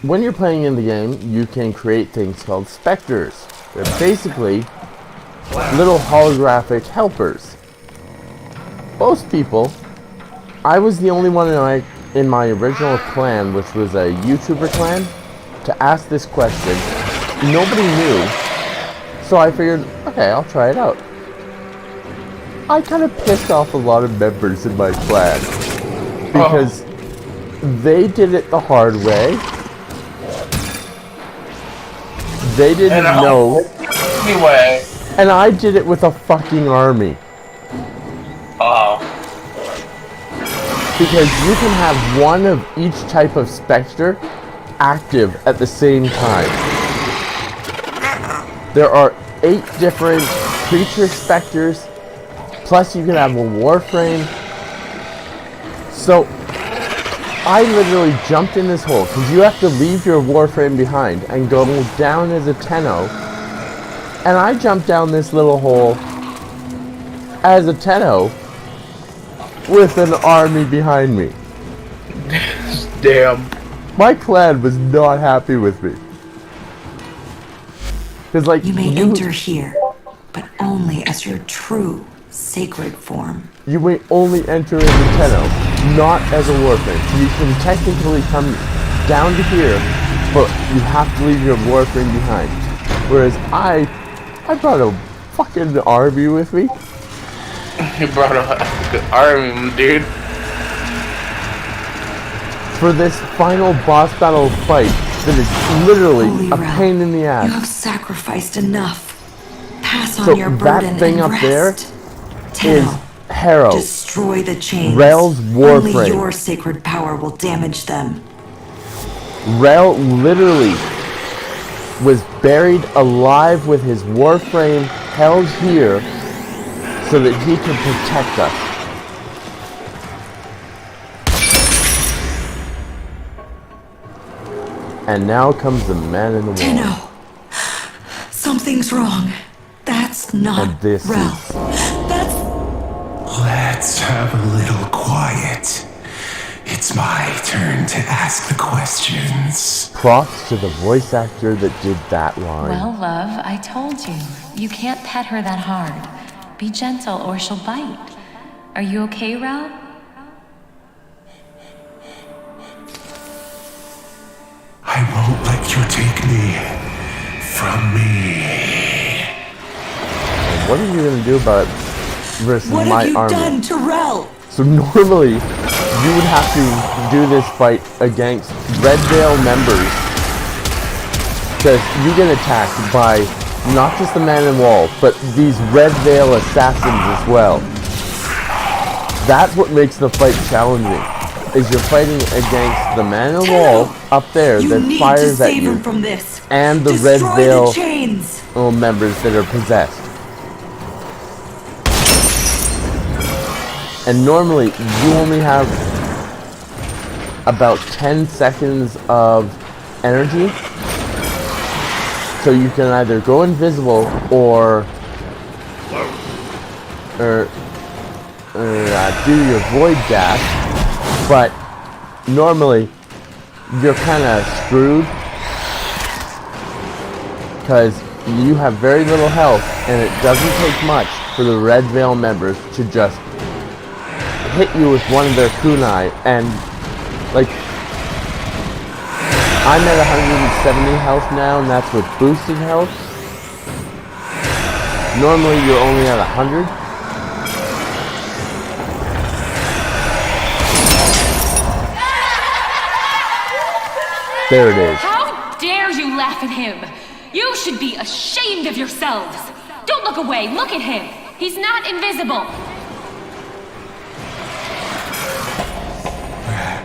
when you're playing in the game, you can create things called specters. They're basically little holographic helpers. Most people, I was the only one in my original clan, which was a YouTuber clan, to ask this question. Nobody knew, so I figured, okay, I'll try it out. I kind of pissed off a lot of members in my clan because they did it the hard way. They didn't know. Anyway. And I did it with a fucking army. Oh. Because you can have one of each type of specter active at the same time. There are 8 different creature specters, plus you can have a warframe. So I literally jumped in this hole, because you have to leave your warframe behind and go down as a Tenno. And I jumped down this little hole as a Tenno with an army behind me. Damn. My clan was not happy with me. Because, like, you may enter here, but only as your true sacred form. You may only enter as a Tenno, not as a warframe. So you can technically come down to here, but you have to leave your warframe behind. Whereas I brought a fucking army with me. You brought a army, dude. For this final boss battle fight that is literally a pain in the ass. You have sacrificed enough. Pass on So your burden that thing and up there rest. Tenno, is Harrow. destroy the chains. Rel's Only warframe. your sacred power will damage them. Rel literally was buried alive with his warframe held here so that he could protect us. And now comes the man in the wall. Tenno, something's wrong. That's not And this Rel. Let's have a little quiet. It's my turn to ask the questions. Props to the voice actor that did that line. Well, love, I told you. You can't pet her that hard. Be gentle or she'll bite. Are you okay, Rel? from me. And what are you gonna do about it versus What my have you army? done to Rel? So normally, you would have to do this fight against Red Veil members, because you get attacked by not just the Man in Wall, but these Red Veil assassins as well. That's what makes the fight challenging, is you're fighting against the Man in Wall up there that fires at you, from this. and the Destroy Red Veil the chains. members that are possessed. And normally, you only have about 10 seconds of energy. So you can either go invisible or do your void dash. But normally, you're kind of screwed, because you have very little health, and it doesn't take much for the Red Veil members to just hit you with one of their kunai, and like I'm at 170 health now, and that's with boosted health. Normally you're only at 100. There it is. How dare you laugh at him? You should be ashamed of yourselves. Don't look away, look at him. He's not invisible.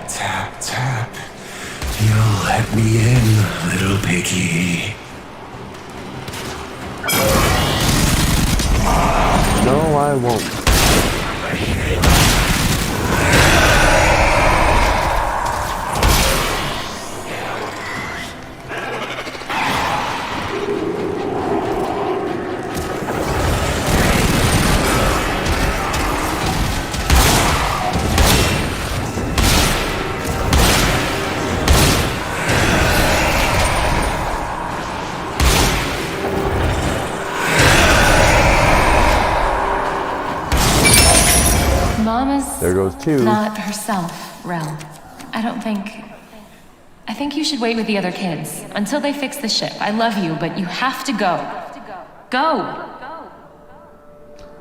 Tap, tap. You'll let me in, little piggy. No, I won't. There goes two. Not herself, Rel. I think you should wait with the other kids until they fix the ship. I love you, but you have to go. Go!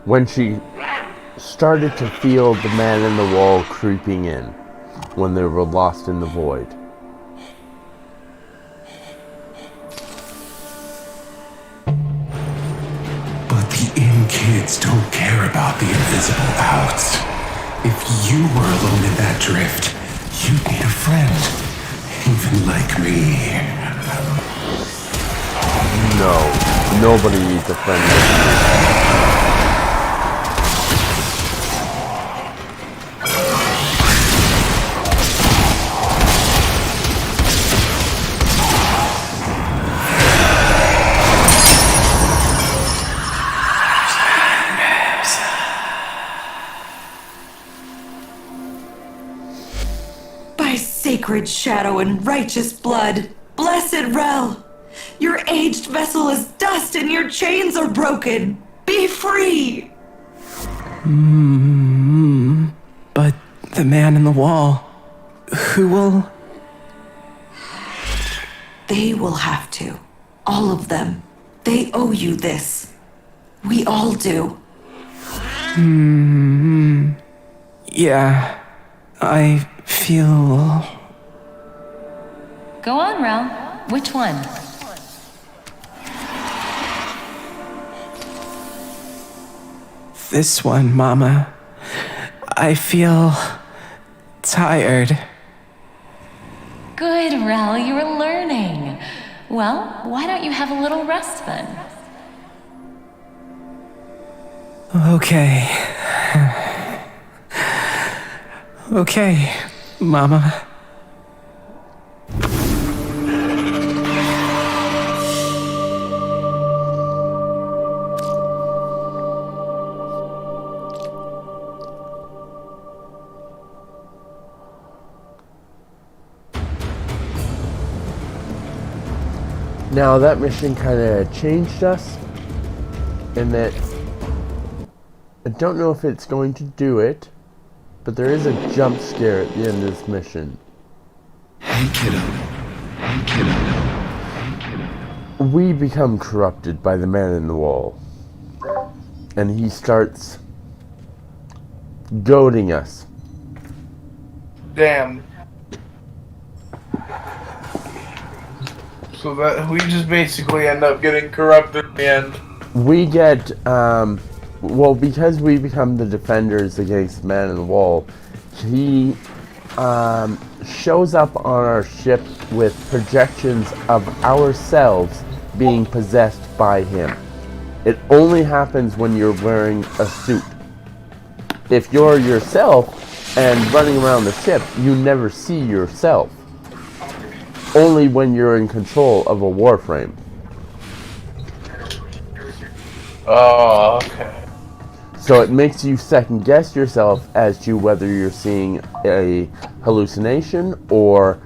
When she started to feel the Man in the Wall creeping in, when they were lost in the void. But the in kids don't care about the invisible outs. If you were alone in that drift, you'd need a friend. Even like me. No, nobody needs a friend like you. Sacred shadow and righteous blood, blessed Rel, your aged vessel is dust and your chains are broken. Be free! But the Man in the Wall, who will? They will have to. All of them. They owe you this. We all do. Yeah, I feel... Go on, Rel. Which one? This one, Mama. I feel... tired. Good, Rel, you're learning. Well, why don't you have a little rest then? Okay. Okay, Mama. Now that mission kind of changed us, in that I don't know if it's going to do it, but there is a jump scare at the end of this mission. Hey kiddo. Hey kiddo. Hey kiddo. we become corrupted by the man in the wall. And he starts goading us. Damn. So that we just basically end up getting corrupted in the end. We get, well, because we become the defenders against the man in the wall, he shows up on our ship with projections of ourselves being possessed by him. It only happens when you're wearing a suit. If you're yourself and running around the ship, you never see yourself. Only when you're in control of a warframe. Oh, okay. So it makes you second guess yourself as to whether you're seeing a hallucination or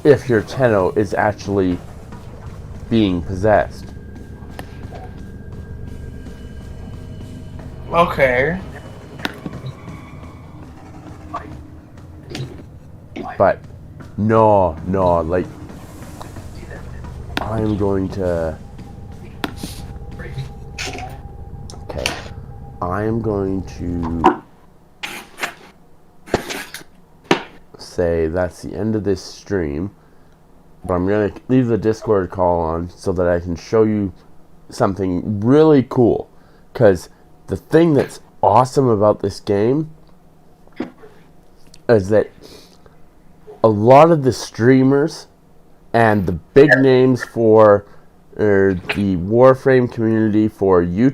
if your Tenno is actually being possessed. Okay. But no, like I'm going to I am going to say that's the end of this stream, but I'm going to leave the Discord call on so that I can show you something really cool, because the thing that's awesome about this game is that a lot of the streamers and the big names for the Warframe community, for YouTube,